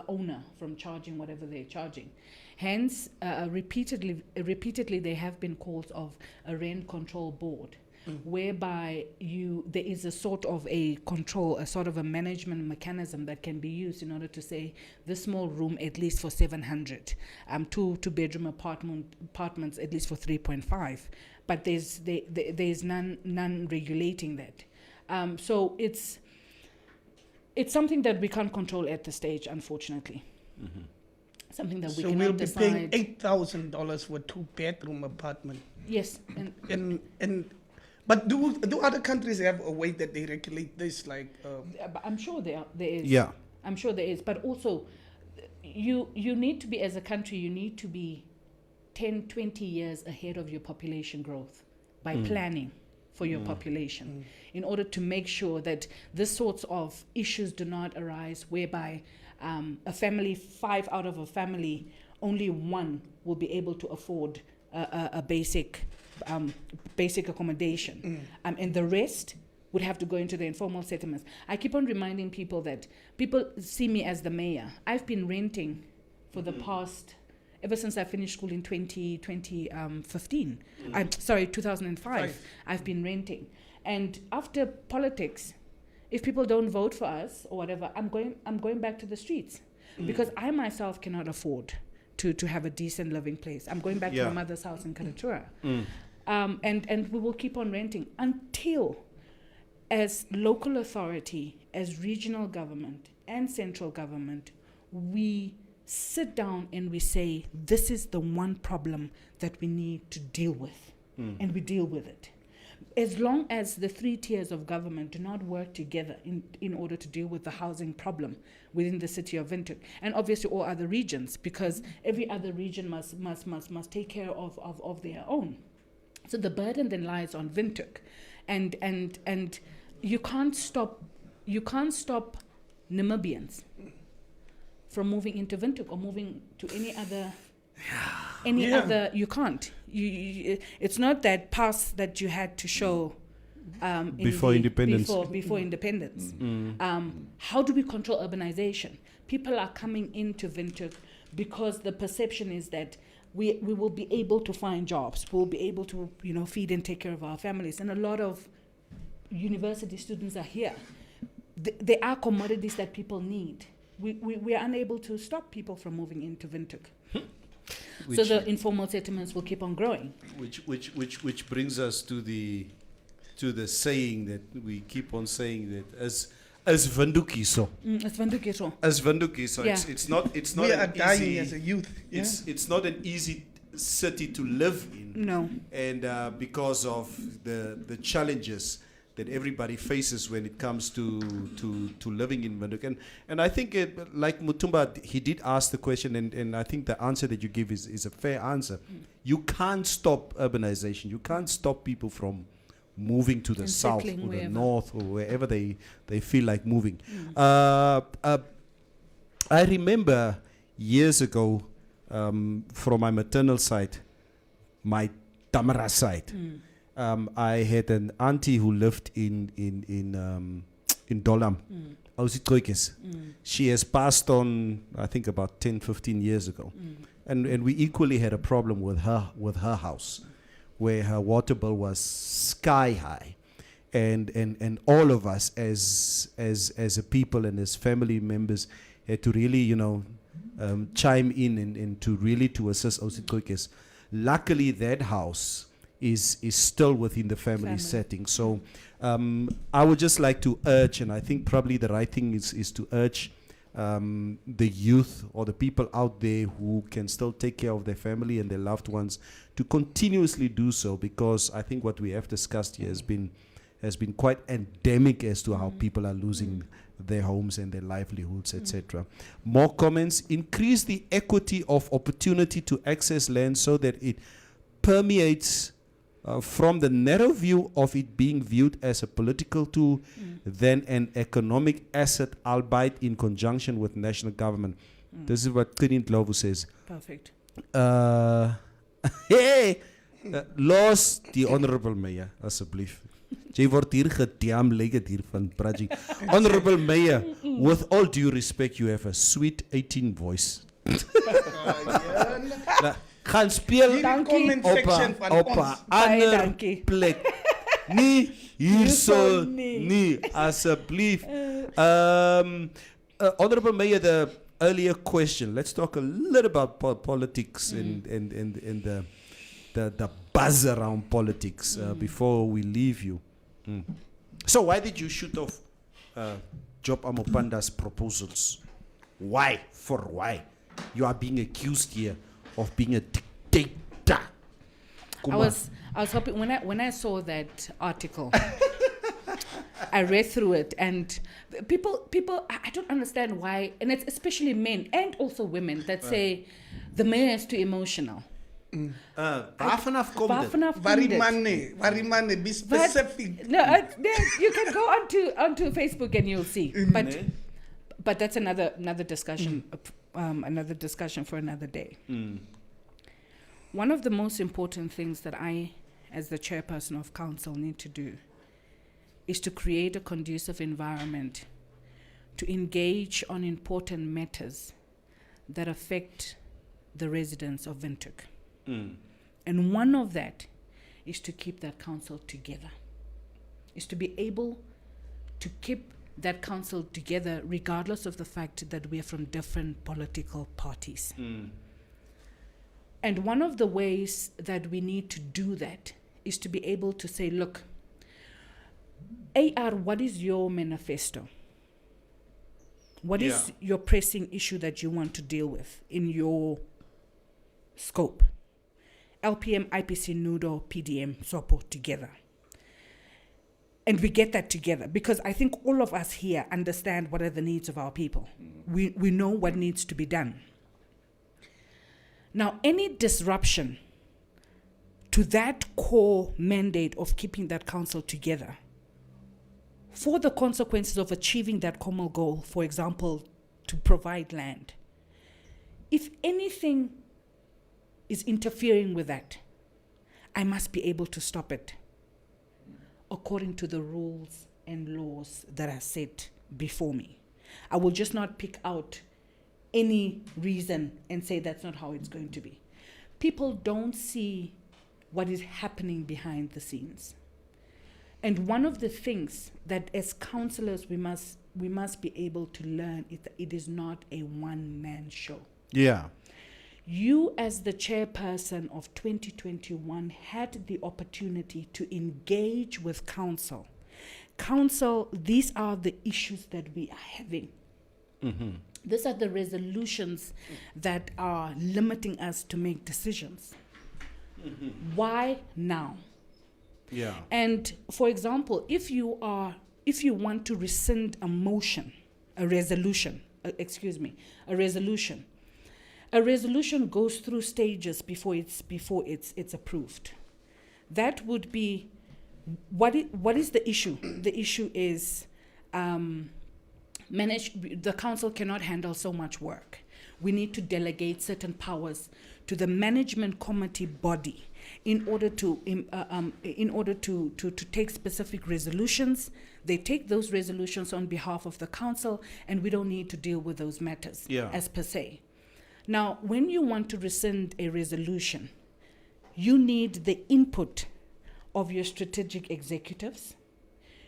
owner from charging whatever they're charging. Hence, repeatedly there have been calls of a rent control board, whereby there is a sort of a control, a sort of a management mechanism that can be used in order to say this small room at least for 700, two bedroom apartments at least for 3.5, but there's none regulating that. So it's something that we can't control at the stage, unfortunately. Something that we So cannot we'll be decide. paying $8,000 for a 2-bedroom apartment. Yes, But do other countries have a way that they regulate this? Like, but I'm sure there is. Yeah. I'm sure there is. But also, you need to be, as a country, you need to be 10, 20 years ahead of your population growth by planning for your population in order to make sure that this sorts of issues do not arise, whereby a family, 5 out of a family, only one will be able to afford a basic accommodation, and the rest would have to go into the informal settlements. I keep on reminding people that people see me as the mayor. I've been renting for the past, ever since I finished school in 2015. 2005. I've been renting. And after politics, if people don't vote for us or whatever, I'm going back to the streets because I myself cannot afford to have a decent living place. I'm going back to my mother's house in Karatura. And we will keep on renting until, as local authority, as regional government and central government, we sit down and we say, this is the one problem that we need to deal with, and we deal with it. As long as the 3 tiers of government do not work together in order to deal with the housing problem within the city of Windhoek, and obviously all other regions, because every other region must take care of their own. So the burden then lies on Windhoek, and you can't stop Namibians from moving into Windhoek or moving to any other. Other, you can't. You it's not that pass that you had to show Before independence. Before independence. How do we control urbanization? People are coming into Windhoek because the perception is that we will be able to find jobs. We'll be able to feed and take care of our families. And a lot of university students are here. There are commodities that people need. We are unable to stop people from moving into Windhoek. So the informal settlements will keep on growing. Which brings us to the saying that we keep on saying that as Windhoekiso. As Windhoekiso. As Windhoekiso. Yeah. It's not we an are dying easy, as a youth. It's not an easy city to live in. No. And because of the challenges that everybody faces when it comes to living in Windhoek. And I think, like Mutumba, he did ask the question, and I think the answer that you give is a fair answer. You can't stop urbanization. You can't stop people from moving to the And south or settling the wherever. north or wherever they feel like moving. I remember years ago, from my maternal side, my Tamara side, I had an auntie who lived in Dolam, Ausie Troikes. She has passed on, I think, about 10, 15 years ago. And we equally had a problem with her house, where her water bill was sky high. And all of us as a people and as family members had to really, chime in and to assist Ausie Troikes. Luckily, that house is still within the family setting. So I would just like to urge, and I think probably the right thing is to urge the youth or the people out there who can still take care of their family and their loved ones to continuously do so, because I think what we have discussed here has been quite endemic as to how people are losing their homes and their livelihoods, etc. More comments. Increase the equity of opportunity to access land so that it permeates from the narrow view of it being viewed as a political tool than an economic asset, albeit in conjunction with national government. This is what Trin Ndlovu says. Perfect. Hey! Los, the Honorable Mayor, alsjeblieft. Jy word hier gedam, lyk dit hier van Praji. Honorable Mayor, with all due respect, you have a sweet 18 voice. Nou, gaan speel Hier in comment op section van op ons. 'n Baie ander dankie. plek. Nie hierso nie. nie, asseblief. Honorable Mayor, the earlier question. Let's talk a little about politics and the buzz around politics before we leave you. So why did you shoot off Job Amopanda's proposals? Why? For why? You are being accused here of being a dictator. I was hoping when I saw that article, I read through it, and people I don't understand why, and it's especially men and also women that say the mayor is too emotional. Waar vanaf kom dit? Varimane, be specific. No, you can go onto Facebook and you'll see. But that's another discussion. Another discussion for another day. One of the most important things that I, as the chairperson of council, need to do is to create a conducive environment to engage on important matters that affect the residents of Windhoek. And one of that is to keep that council together, is to be able to keep that council together regardless of the fact that we are from different political parties. And one of the ways that we need to do that is to be able to say, look, AR, what is your manifesto? What is your pressing issue that you want to deal with in your scope? LPM, IPC, NUDO, PDM, SOPO together. And we get that together because I think all of us here understand what are the needs of our people. We know what needs to be done. Now, any disruption to that core mandate of keeping that council together for the consequences of achieving that common goal, for example, to provide land, if anything is interfering with that, I must be able to stop it according to the rules and laws that are set before me. I will just not pick out any reason and say that's not how it's going to be. People don't see what is happening behind the scenes. And one of the things that as councillors we must be able to learn is that it is not a one-man show. Yeah. You, as the chairperson of 2021, had the opportunity to engage with council. Council, these are the issues that we are having. These are the resolutions that are limiting us to make decisions. Why now? Yeah. And for example, if you want to rescind a motion, a resolution goes through stages before it's approved. That would be what is the issue? The issue is the council cannot handle so much work. We need to delegate certain powers to the management committee body in order to take specific resolutions. They take those resolutions on behalf of the council, and we don't need to deal with those matters as per se. Now, when you want to rescind a resolution, you need the input of your strategic executives.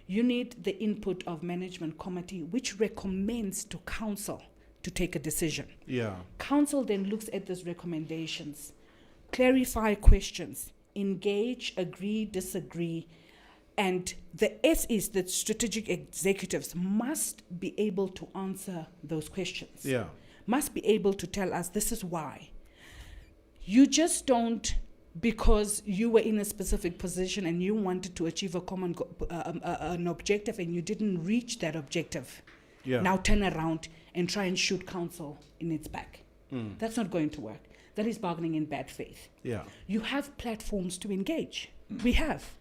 You need the input of management committee, which recommends to council to take a decision. Yeah. Council then looks at those recommendations, clarify questions, engage, agree, disagree, and the S is that strategic executives must be able to answer those questions. Yeah. Must be able to tell us this is why. You just don't, because you were in a specific position and you wanted to achieve a common an objective and you didn't reach that objective. Yeah. Now turn around and try and shoot council in its back. That's not going to work. That is bargaining in bad faith. Yeah. You have platforms to engage. We have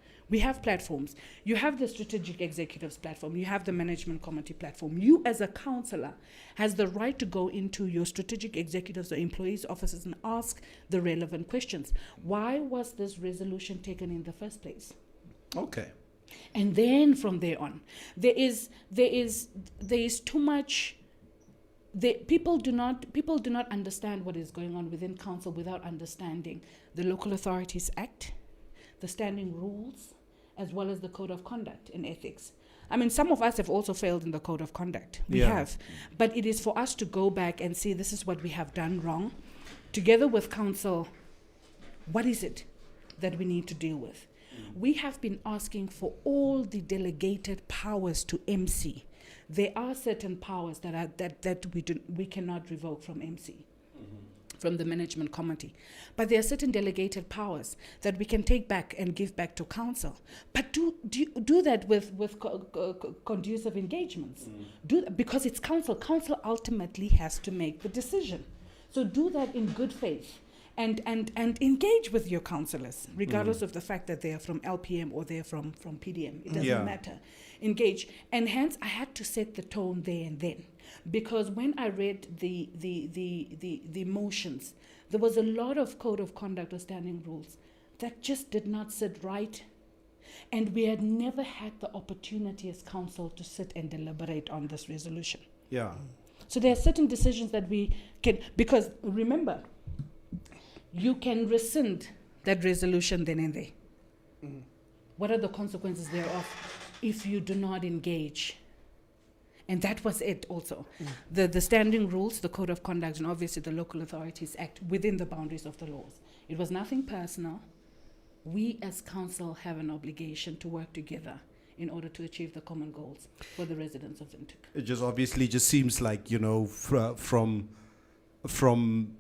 platforms. You have the strategic executives platform. You have the management committee platform. You as a councillor has the right to go into your strategic executives or employees' offices and ask the relevant questions. Why was this resolution taken in the first place? Okay. And then from there on, there is too much. People do not understand what is going on within council without understanding the Local Authorities Act, the standing rules, as well as the code of conduct and ethics. I mean, some of us have also failed in the code of conduct. We have. But it is for us to go back and see this is what we have done wrong. Together with council, what is it that we need to deal with? We have been asking for all the delegated powers to MC. There are certain powers that we cannot revoke from MC, from the management committee. But there are certain delegated powers that we can take back and give back to council. But do that with conducive engagements. Because it's council. Council ultimately has to make the decision. So do that in good faith. And engage with your councillors, regardless of the fact that they are from LPM or they're from PDM. It doesn't matter. Engage. And hence, I had to set the tone there and then. Because when I read the motions, there was a lot of code of conduct or standing rules that just did not sit right. And we had never had the opportunity as council to sit and deliberate on this resolution. Yeah. So there are certain decisions that we can, because remember, you can rescind that resolution then and there. What are the consequences thereof if you do not engage? And that was it also. The standing rules, the code of conduct, and obviously the Local Authorities Act within the boundaries of the laws. It was nothing personal. We as council have an obligation to work together in order to achieve the common goals for the residents of Windhoek. It just obviously just seems like, from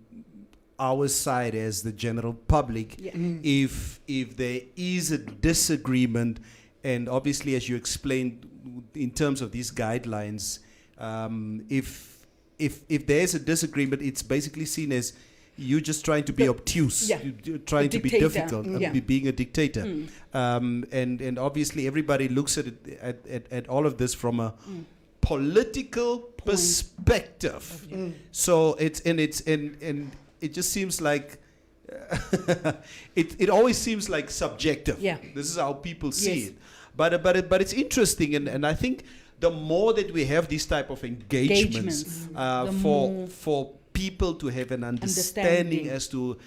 our side as the general public, if there is a disagreement, and obviously as you explained in terms of these guidelines, if there is a disagreement, it's basically seen as you just trying to be obtuse, you're trying to be difficult, being a dictator, and obviously everybody looks at all of this from a political perspective. So it just seems like it always seems like subjective. This is how people see it. But it's interesting, and I think the more that we have these type of engagements, for people to have an understanding as to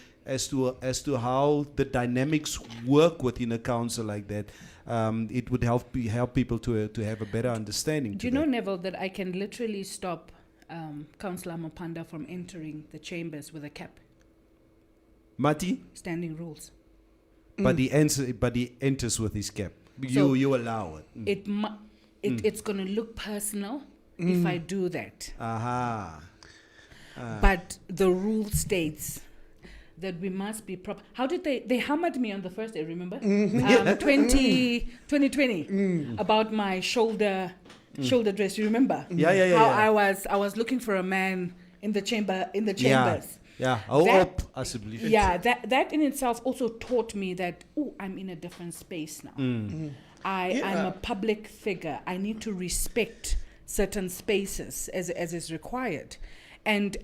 how the dynamics work within a council like that, it would help people to have a better understanding. Do you know, Neville, that I can literally stop Councillor Mapanda from entering the chambers with a cap? Mati? Standing rules. But he enters with his cap. So you allow it. It's going to look personal if I do that. But the rule states that we must be proper. How did they hammered me on the first day, remember? 2020 about my shoulder dress, you remember? Yeah. I was looking for a man in the chambers. That in itself also taught me that I'm in a different space now. I'm a public figure. I need to respect certain spaces as is required. And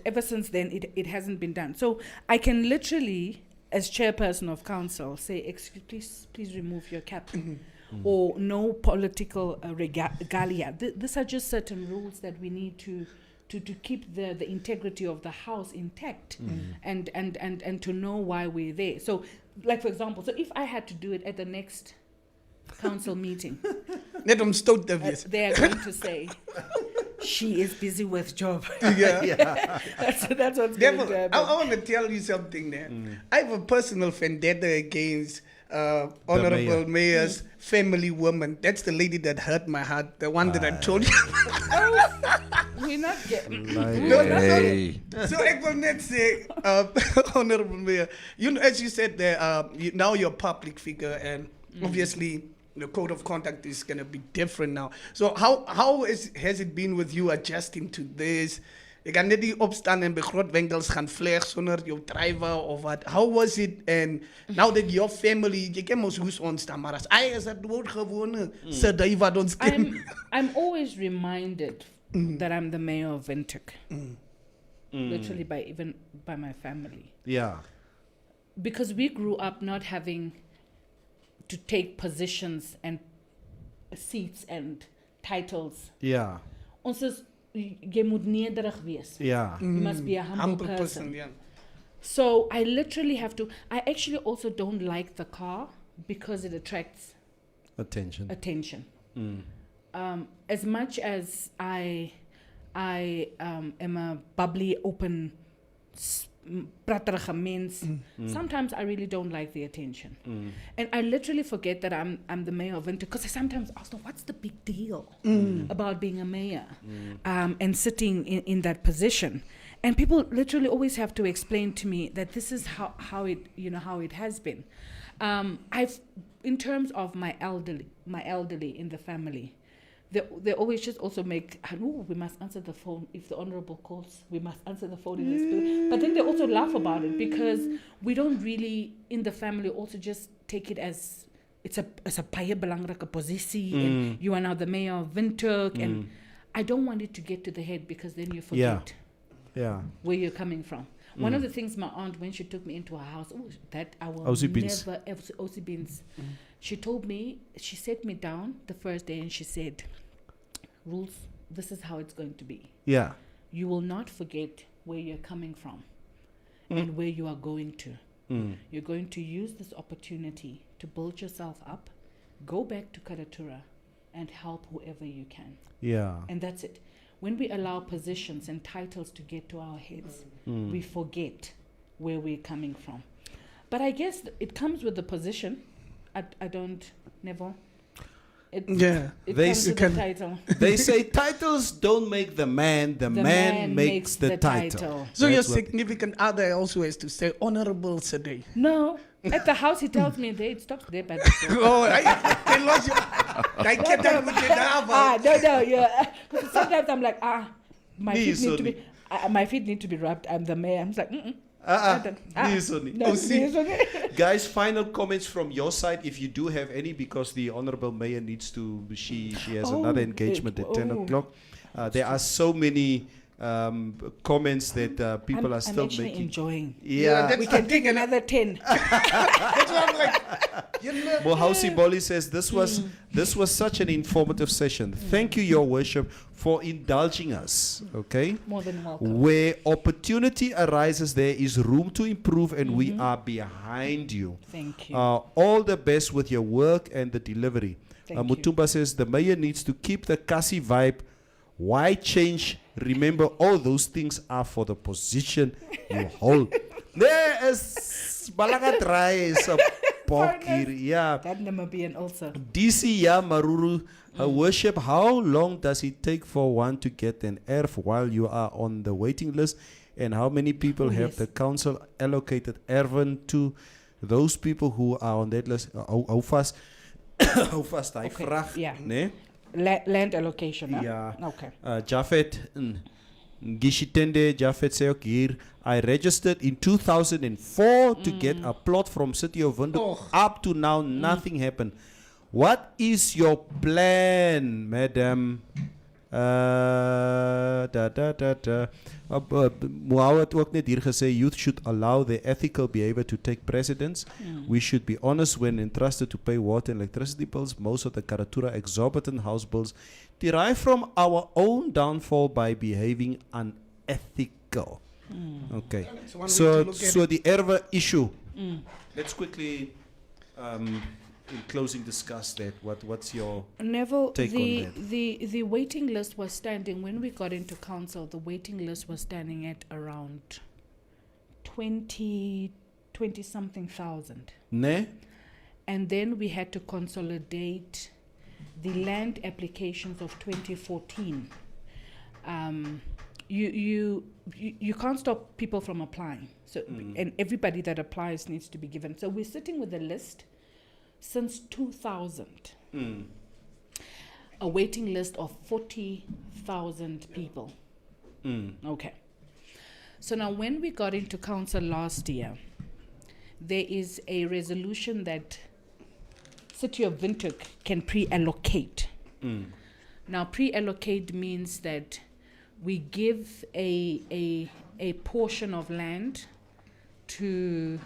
ever since then it hasn't been done. So I can literally, as chairperson of council, say, excuse, please remove your cap. Or no political regalia. These are just certain rules that we need to keep the integrity of the house intact, and to know why we're there. So, like for example, so if I had to do it at the next council meeting, Net om stout te wees. they are going to say, she is busy with job. That's what's going to happen. I want to tell you something there. I have a personal vendetta against Honorable Mayor's family woman. That's the lady that hurt my heart, the one that I told you. We're not getting... So I will not say, Honorable Mayor, as you said there, now you're a public figure, and obviously the code of conduct is going to be different now. So how has it been with you adjusting to this? Ek kan net nie opstaan en by groot winkels gaan vlieg sonder jou driver of wat. How was it? And now that your family, jy ken mos hoe ons dan maar as is dat doodgewone se dui wat ons ken. I'm always reminded that I'm the mayor of Windhoek. Literally by my family. Yeah. Because we grew up not having to take positions and seats and titles. Ja. Ons is jy moet nederig wees. Ja. You must be a humble, person. Yeah. So I literally have to. I actually also don't like the car because it attracts Attention. attention. As much as I am a bubbly, open, praterige mens, sometimes I really don't like the attention. And I literally forget that I'm the mayor of Winter, because I sometimes ask them, what's the big deal about being a mayor and sitting in that position? And people literally always have to explain to me that this is how it has been. I've, in terms of my elderly in the family, they always just also make, oh, we must answer the phone. If the honorable calls, we must answer the phone in the spirit. But then they also laugh about it, because we don't really, in the family, also just take it as it's a baie belangrike posisie, and you are now the mayor of Windhoek, and I don't want it to get to the head, because then you forget Ja. where you're coming from. One of the things my aunt, when she took me into her house, that I will Aussie beans. never ever, Aussie beans. She told me, she set me down the first day and she said, Rules, this is how it's going to be. Ja. You will not forget where you're coming from and where you are going to. You're going to use this opportunity to build yourself up, go back to Karatura and help whoever you can. Ja. And that's it. When we allow positions and titles to get to our heads, we forget where we're coming from. But I guess it comes with the position. I don't, never. It They comes with the title. They say titles don't make the man, the man makes the title. So your That's what- significant other also has to say honorable today. No. At the house, he tells me it stops there by the door. Oh, I lost you. I can't tell with the No, yeah. 'Cause sometimes I'm like, my Nee, feet need to sorry. be, my feet need to be rubbed. I'm the mayor. I'm just like, nee, sorry. no, it's okay. Guys, final comments from your side, if you do have any, because the honorable mayor needs to. She has another engagement at 10 o'clock. There are so many comments that people are still I'm actually making. enjoying. Yeah. We can take another 10. That's what I'm like. Mohausi Boli says this was such an informative session. Thank you, Your Worship, for indulging us. Okay. More than welcome. Where opportunity arises, there is room to improve, and we are behind you. Thank you. All the best with your work and the delivery. Thank you. Mutumba says the mayor needs to keep the Kasi vibe. Why change? Remember, all those things are for the position you hold. There is Balaga Dry, is a pork here. Yeah. That Namibian also. DC Ya Maruru, Her Worship, how long does it take for one to get an ERF while you are on the waiting list? And how many people have yes. the council allocated ERVN to those people who are on that list? How fast? How fast? I Okay, vraag, yeah. nee? Land allocation, huh? Ja. Okay. Jafet Gishitende, Jafet say ook hier, I registered in 2004 to get a plot from City of Windhoek. Up to now, nothing happened. What is your plan, madam? Moao het ook net hier gesê, youth should allow their ethical behavior to take precedence. We should be honest when entrusted to pay water and electricity bills. Most of the Karatura exorbitant house bills derive from our own downfall by behaving unethical. Okay. It's one way to So look at the ERVA issue. Let's quickly in closing discuss that. What's your Neville, take the, on that? the waiting list was standing, when we got into council, the waiting list was standing at around 20 something thousand. Ne? And then we had to consolidate the land applications of 2014. You can't stop people from applying. So and everybody that applies needs to be given. So we're sitting with a list since 2000. A waiting list of 40,000 people. Okay. So now when we got into council last year, there is a resolution that City of Windhoek can pre-allocate. Now pre-allocate means that we give a portion of land to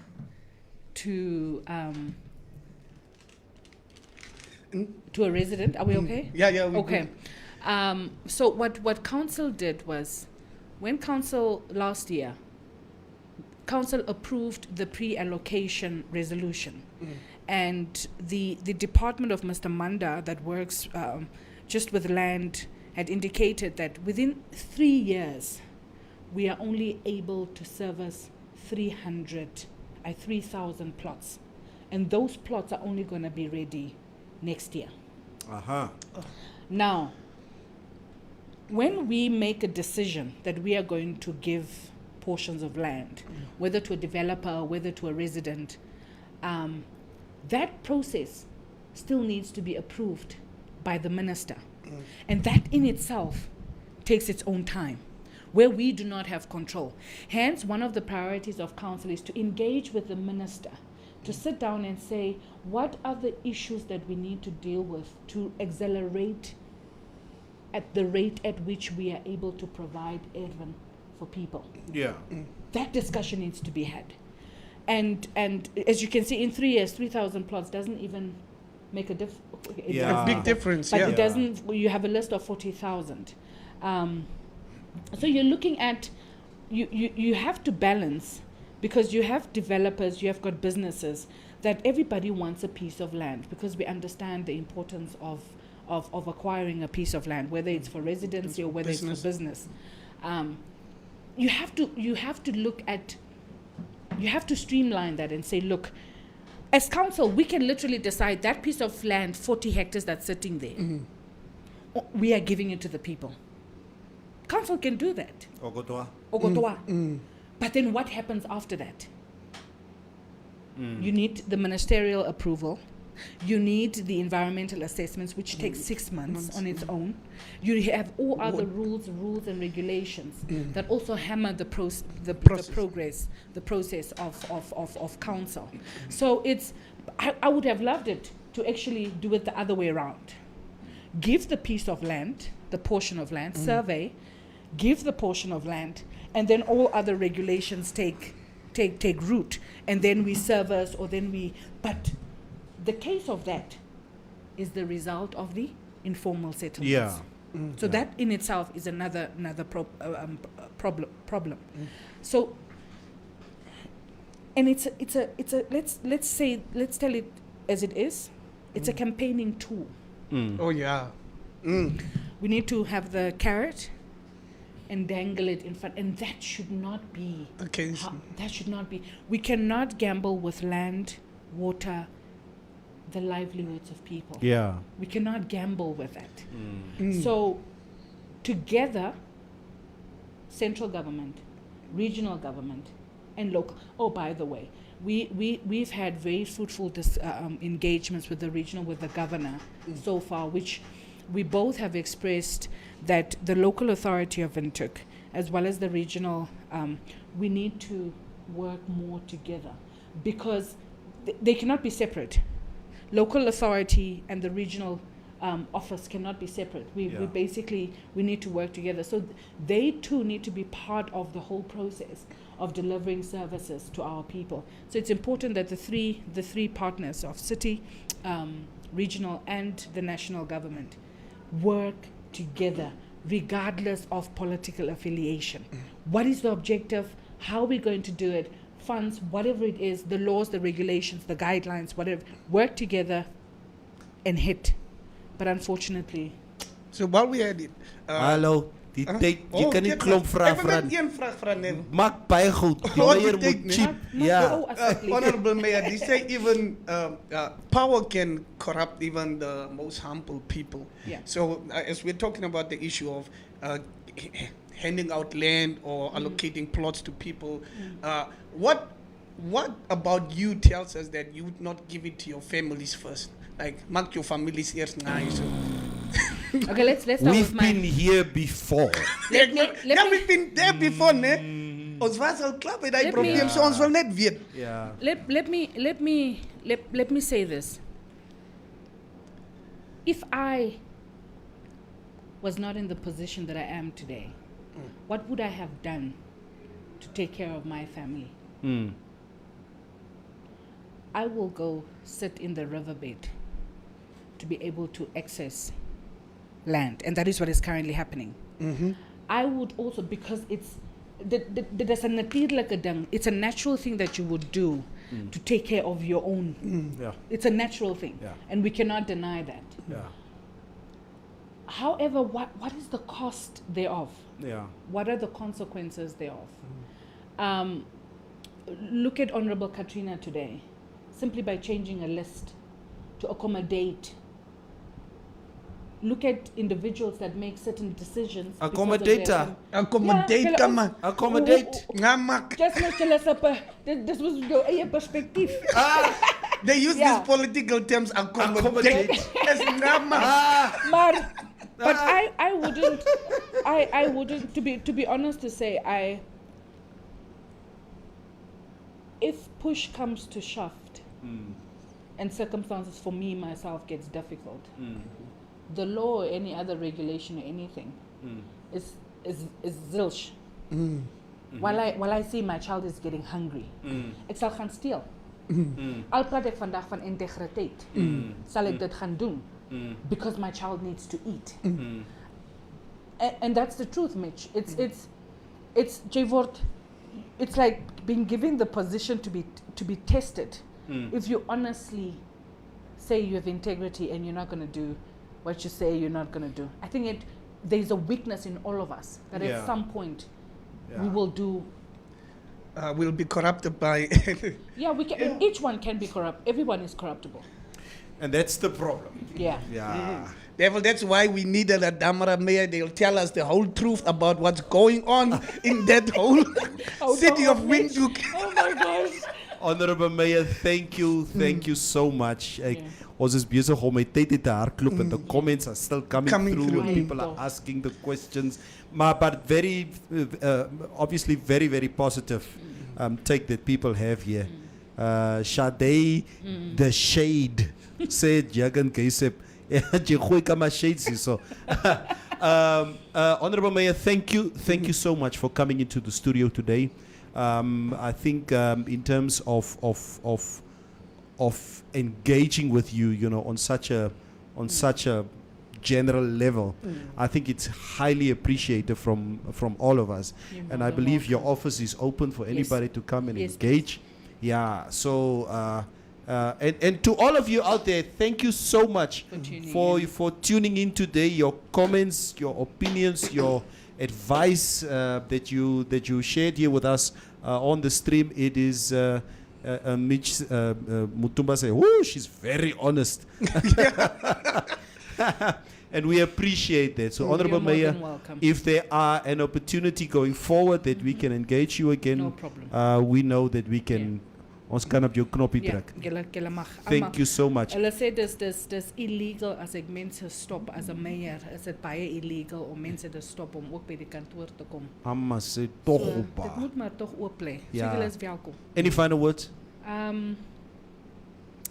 to a resident. Are we okay? Yeah, we Okay. So what council did was, when council last year, council approved the pre-allocation resolution, and the department of Mr. Manda that works just with land had indicated that within 3 years we are only able to service 3,000 plots, and those plots are only going to be ready next year. Aha. Now, when we make a decision that we are going to give portions of land, whether to a developer, whether to a resident, that process still needs to be approved by the minister. And that in itself takes its own time, where we do not have control. Hence, one of the priorities of council is to engage with the minister, to sit down and say, what are the issues that we need to deal with to accelerate at the rate at which we are able to provide even for people. Yeah. That discussion needs to be had. And as you can see, in 3 years, 3,000 plots doesn't even make a difference. Yeah. A big difference, But yeah. it doesn't, you have a list of 40,000. So you're looking at, you have to balance, because you have developers, you have got businesses, that everybody wants a piece of land, because we understand the importance of acquiring a piece of land, whether it's for residency or whether it's for business. You have to look at, you have to streamline that and say, look, as council, we can literally decide that piece of land, 40 hectares that's sitting there, we are giving it to the people. Council can do that. Ogotoa. But then what happens after that? You need the ministerial approval. You need the environmental assessments, which takes 6 months on its own. You have all other rules and regulations that also hammer the process of council. So it's, I would have loved it to actually do it the other way around. Give the piece of land, the portion of land, survey, give the portion of land, and then all other regulations take root, and then we service, or then we, but the case of that is the result of the informal settlements. Yeah. So that in itself is another problem. So, and it's a let's tell it as it is. It's a campaigning tool. Oh yeah. We need to have the carrot and dangle it in front, and that should not be. Okay. That should not be. We cannot gamble with land, water, the livelihoods of people. Yeah. We cannot gamble with that. So, together, central government, regional government, and local. Oh, by the way, we've had very fruitful engagements with the regional, with the governor so far, which we both have expressed that the local authority of Windhoek, as well as the regional, we need to work more together, because they cannot be separate. Local authority and the regional office cannot be separate. We basically, we need to work together. So they too need to be part of the whole process of delivering services to our people. So it's important that the three partners of city, regional, and the national government work together, regardless of political affiliation. What is the objective? How are we going to do it? Funds, whatever it is, the laws, the regulations, the guidelines, whatever, work together and hit. But unfortunately, So while we had it, Hallo, die tyd, jy kan nie klomp vrae vra nie. Een vraag vra net. Maak baie goed. Die Wat leier betekent moet nie? cheap. not Ja. oh, asseblief. Honorable Mayor, they say even power can corrupt even the most humble people. Yeah. So as we're talking about the issue of handing out land or allocating plots to people, what about you tells us that you would not give it to your families first? Like, maak your families eerst na hier so. Okay, let's start We've with been here before. Let me- we've been there before, ne? Ons was al klaar by daai Let probleem, me- so ons wil net weet. Yeah. let me say this. If I was not in the position that I am today, what would I have done to take care of my family? I will go sit in the riverbed to be able to access land, and that is what is currently happening. I would also, because it's it's a natural thing that you would do to take care of your own. Yeah. It's a natural thing, Yeah. and we cannot deny that. Yeah. However, what is the cost thereof? Yeah. What are the consequences thereof? Look at Honorable Katrina today, simply by changing a list to accommodate. Look at individuals that make certain decisions. because of Accommodate their- her. Accommodate Ja, ka man. Accommodate. Ngamak. Just net julle se dit was jou eie perspektief. They use Yeah. these political terms accommodate. Accommodate. As ngamak. Maar, but I wouldn't to be honest to say if push comes to shove and circumstances for me myself gets difficult, the law or any other regulation or anything is zilch. While I see my child is getting hungry, ek sal gaan steel. Al praat ek vandag van integriteit, sal ek dit gaan doen because my child needs to eat. And that's the truth, Mitch. It's Jvort. It's like being given the position to be tested. If you honestly say you have integrity and you're not going to do what you say you're not going to do, I think there's a weakness in all of us that Yeah. at some point we Yeah. will do. Will be corrupted by. Yeah, we can. Each one can be corrupt. Everyone is corruptible. And that's the problem. Yeah. Yeah. Devil, that's why we needed a Damara mayor. They'll tell us the whole truth about what's going on in that whole city of Windhoek. Oh my gosh. Honorable Mayor, thank you so much. Ons is besig om my tyd te hardloop and the comments are still coming through and people are asking the questions. But very, obviously very, very positive take that people have here. Sade, the shade, said Jagan Kaisep. Jy gooi ka maar shades hier so. Honorable Mayor, thank you so much for coming into the studio today. I think in terms of engaging with you, you know, on such a general level, I think it's highly appreciated from all of us. And I believe your office is open for anybody to come and Yes, engage. Yeah. So. And to all of you out there, thank you so much for tuning in today. Your comments, your opinions, your advice that you shared here with us on the stream. It is Mitch Mutumba say, "Oh, she's very honest," and we appreciate that. So, Honorable You're more Mayor, than welcome. if there are an opportunity going forward that we can engage you again, No problem. we know that we can. Ons kan op jou knoppie Ja, druk. julle mag. Thank you so much. Hulle sê dis illegal as ek mense stop as 'n mayor. Is dit baie illegal om mense te stop om ook by die kantoor te kom. Amma sê tog So, op. dit moet maar tog oop bly. So Ja. julle is welkom. Any final words?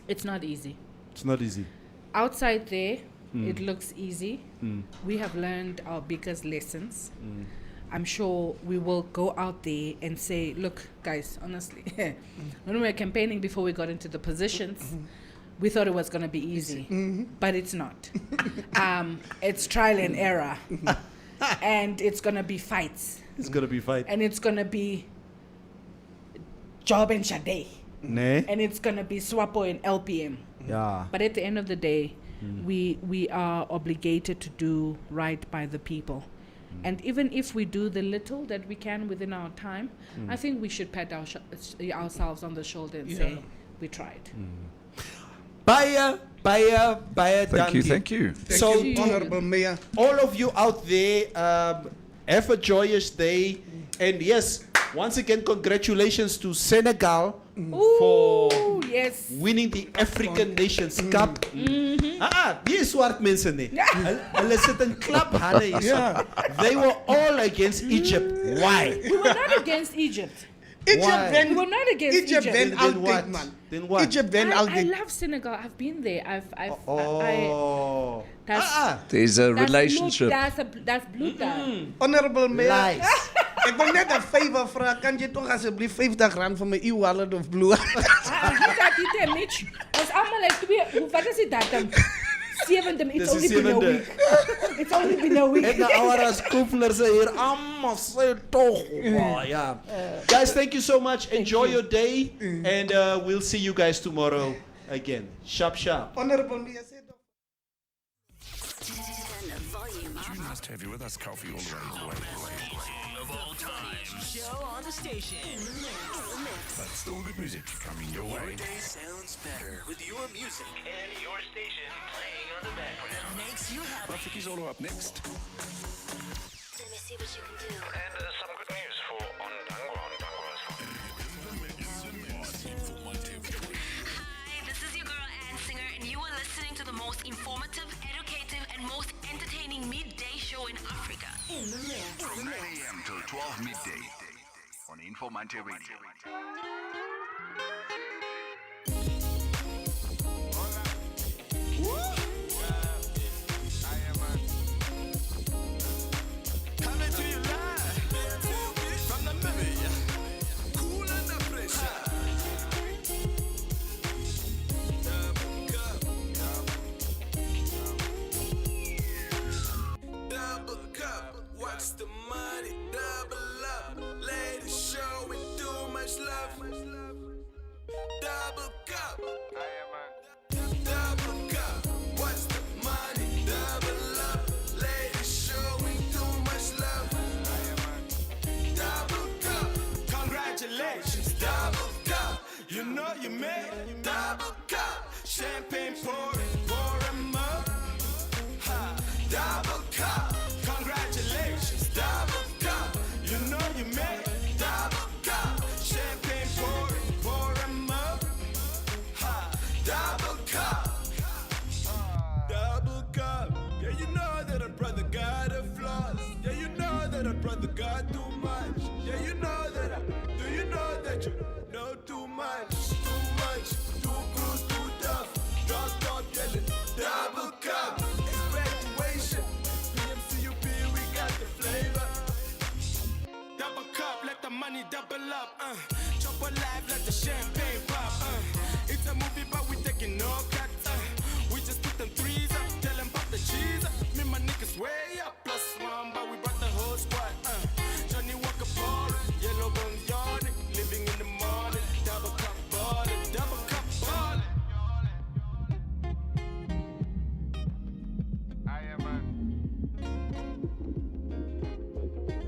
It's not easy. It's not easy. Outside there, it looks easy. We have learned our biggest lessons. I'm sure we will go out there and say, look, guys, honestly, when we were campaigning before we got into the positions, we thought it was going to be easy, but it's not. It's trial and error, and it's going to be fights, It's gonna be fight. and it's going to be Job and Sade, Ne? and it's going to be SWAPO and LPM. Yeah. But at the end of the day, we are obligated to do right by the people. And even if we do the little that we can within our time, I think we should pat ourselves on the shoulder and say, we tried. Baie Thank you, dankie. thank you. So Thank you, Honorable Mayor. all of you out there, have a joyous day. And yes, once again, congratulations to Senegal for Ooh, yes. winning the African Nations Cup. Die swart mense nie. Hulle sit in klaphalle hier. Yeah. They were all against Egypt. Why? We were not against Egypt. Egypt Why? wen. We were not against Egypt Egypt. wen Then what? altyd, man. Then what? Egypt wen I altyd. love Senegal. I've been there. Oh. That's- There's a relationship. That's bloed daar. Honorable Mayor. Lies. Ek wil net 'n favor vra. Kan jy tog asseblief R50 vir my e-wallet of Blue? Dit Mitch. Ons almal het twee. Wat is die datum? Sevende, it's Dis only die been a sewende. week. It's only been a week. En na ouers koeflers hier almal sê tog. Oh, ja. Guys, thank you so much. Enjoy your day and we'll see you guys tomorrow again. Sharp sharp. Honorable me, I said. You must have you with us, Coffee, all the way. Of all time. Show on the station. But still good music coming your way. Your day sounds better with your music and your station playing on the background. Makes you happy. Rafiki Zolo up next. Let me see what you can do. And some good news for Ondangwa. Hi, this is your girl Ann Singer, and you are listening to the most informative, educative, and most entertaining midday show in Africa. From 9 a.m. till 12 midday on Informante Radio. Coming to you live from the Namibia, cool under pressure. Double cup, what's the money? Double up, ladies showing too much love. Double cup, double cup, what's the money? Double up, ladies showing too much love. Double cup, congratulations, double cup. You know you made double cup, champagne pouring, pour 'em up. Ha, double cup, congratulations, double cup. You know you made double cup, champagne pouring, pour 'em up. Ha, double cup, double cup. Yeah, you know that a brother got a flaws. Yeah, you know that a brother got too much. Yeah, you know that do you know that you know too much, too cruise, too tough. Don't stop yelling, double cup. It's graduation, PMCUP, we got the flavor. Double cup, let the money double up. Chop alive, let the champagne pop. It's a movie, but we taking no cuts. We just put them threes up, tell them pop the cheese up. Me and my niggas way up, +1, but we brought the whole squad. Johnny Walker ballin', yellow bones yawning, living in the morning. Double cup ballin', double cup ballin'.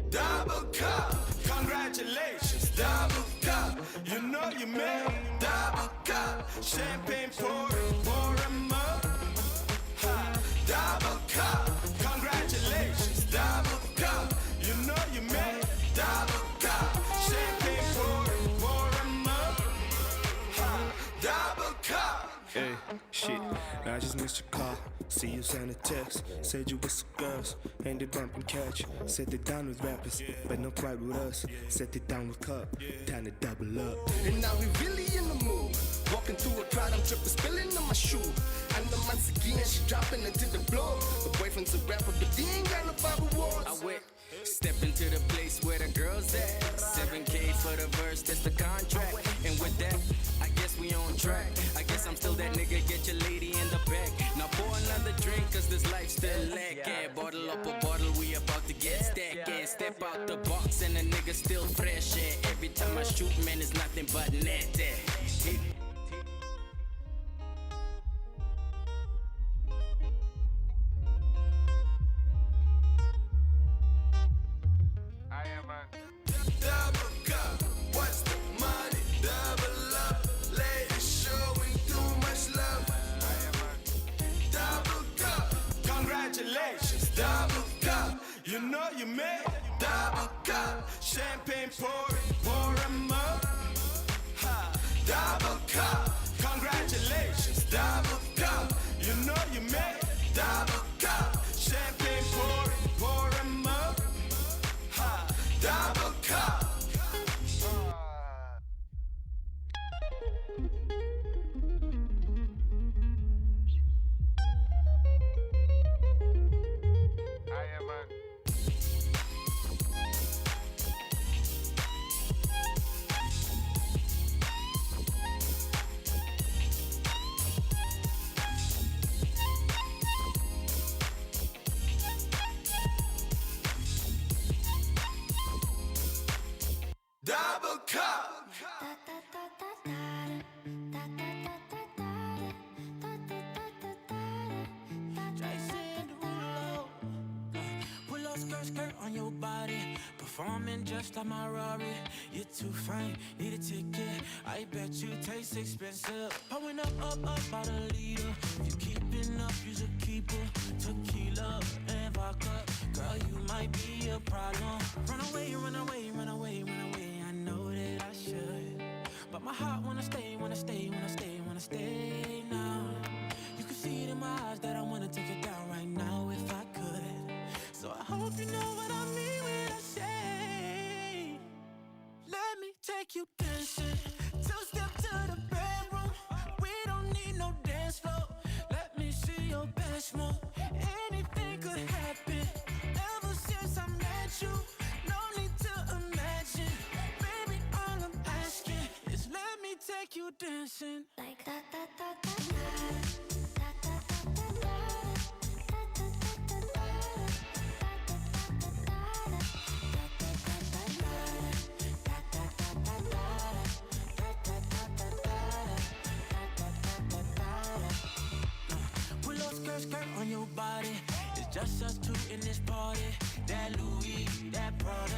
Double cup, congratulations, double cup. You know you made double cup, champagne pouring, pour 'em up. Ha, double cup, congratulations, double cup. You know you made double cup, champagne pouring, pour 'em up. Ha, double cup. Hey, shit, I just missed your call. See you sent a text, said you with some girls, and they bumping catch. Said they down with rappers, but no pride with us. Said they down with cup, time to double up. And now we really in the mood. Walking through a crowd, I'm tripping, spilling on my shoe. And the months again, she dropping it to the floor. The boyfriend's a rapper, but he ain't got no 5 awards. I went, step into the place where the girls at. 7K for the verse, that's the contract. And with that, I guess we on track. I guess I'm still that nigga, get your lady in the back. Now pour another drink, cause this life still lacking. Bottle up a bottle, we about to get stacked. And step out the box and the nigga still fresh. Yeah. Every time I shoot, man, it's nothing but net. Double cup, what's the money? Double up, ladies showing too much love. Double cup, congratulations, double cup. You know you made double cup, champagne pouring, pour 'em up. Ha, double cup, congratulations, double cup. You know you made double cup, champagne pouring, pour 'em up. Ha, double cup. Double cup. Jason Derulo. Pull up skirt on your body. Performing just like my Rari. You're too fine, need a ticket. I bet you taste expensive. Pouring up about a liter. If you keeping up, you should keep it. Tequila and vodka. Girl, you might be a problem. Run away, run away, run away, run away. I know that I should, but my heart wanna stay, wanna stay, wanna stay, wanna stay now. You can see it in my eyes that I wanna take it down right now if I could. So I hope you know what I mean when I say, let me take you dancing. Two-step to the bedroom. We don't need no dance floor. Let me see your best move. Anything could happen. Ever since I met you, no need to imagine. Baby, all I'm asking is let me take you dancing. Like that, that, that, that, that. Skirt on your body. It's just us two in this party. That Louis, that Prada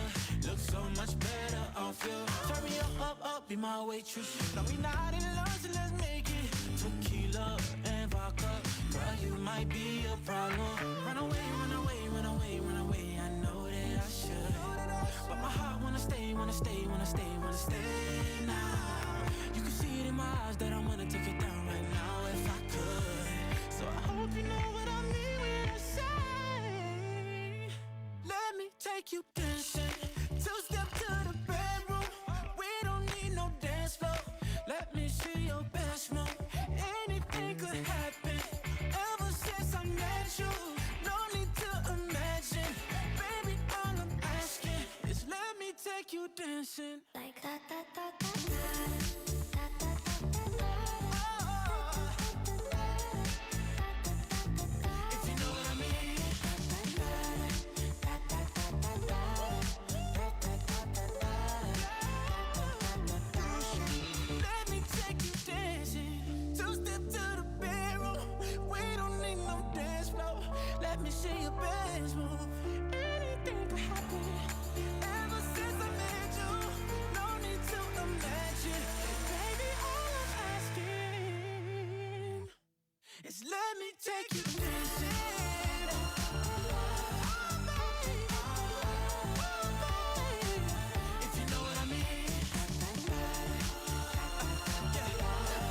looks so much better off you. Turn me up, be my waitress. No, we not in love, so let's make it. Tequila and vodka. Girl, you might be a problem. Run away, run away, run away, run away. I know that I should, but my heart wanna stay, wanna stay, wanna stay, wanna stay now. You can see it in my eyes that I wanna take it down right now if I could. So I hope you know what I mean when I say, let me take you dancing. Two-step to the bedroom. We don't need no dance floor. Let me see your best move. Anything could happen. Ever since I met you, no need to imagine. Baby, all I'm asking is let me take you dancing. Like that, that, that, that, that. See your best move. Anything could happen. Ever since I met you, no need to imagine. Baby, all I'm asking is let me take you dancing. If you know what I mean.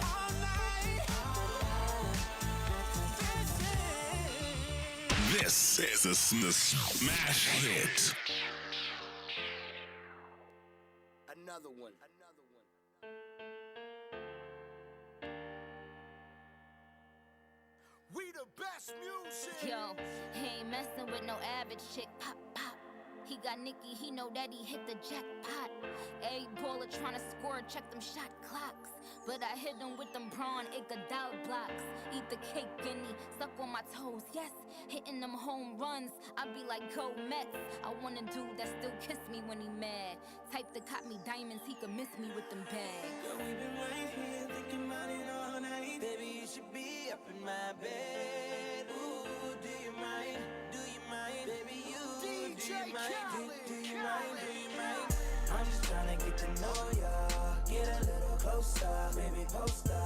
All night. This is a smash hit. Another one. We the best music. Yo, he ain't messing with no average chick. Pop, pop. He got Nicky, he know that he hit the jackpot. A baller tryna score, check them shot clocks. But I hit him with them prawn Iguodala blocks. Eat the cake, guinea, stuck on my toes, yes. Hitting them home runs, I be like, go Mets. I want a dude that still kiss me when he mad. Type that caught me diamonds, he could miss me with them bags. Girl, we been right here thinking about it all night. Baby, you should be up in my bed. Ooh, do you mind? Do you mind? Baby, you DJ Khaled. Do you mind? Do you mind? I'm just tryna get to know ya. Get a little closer, baby, post up.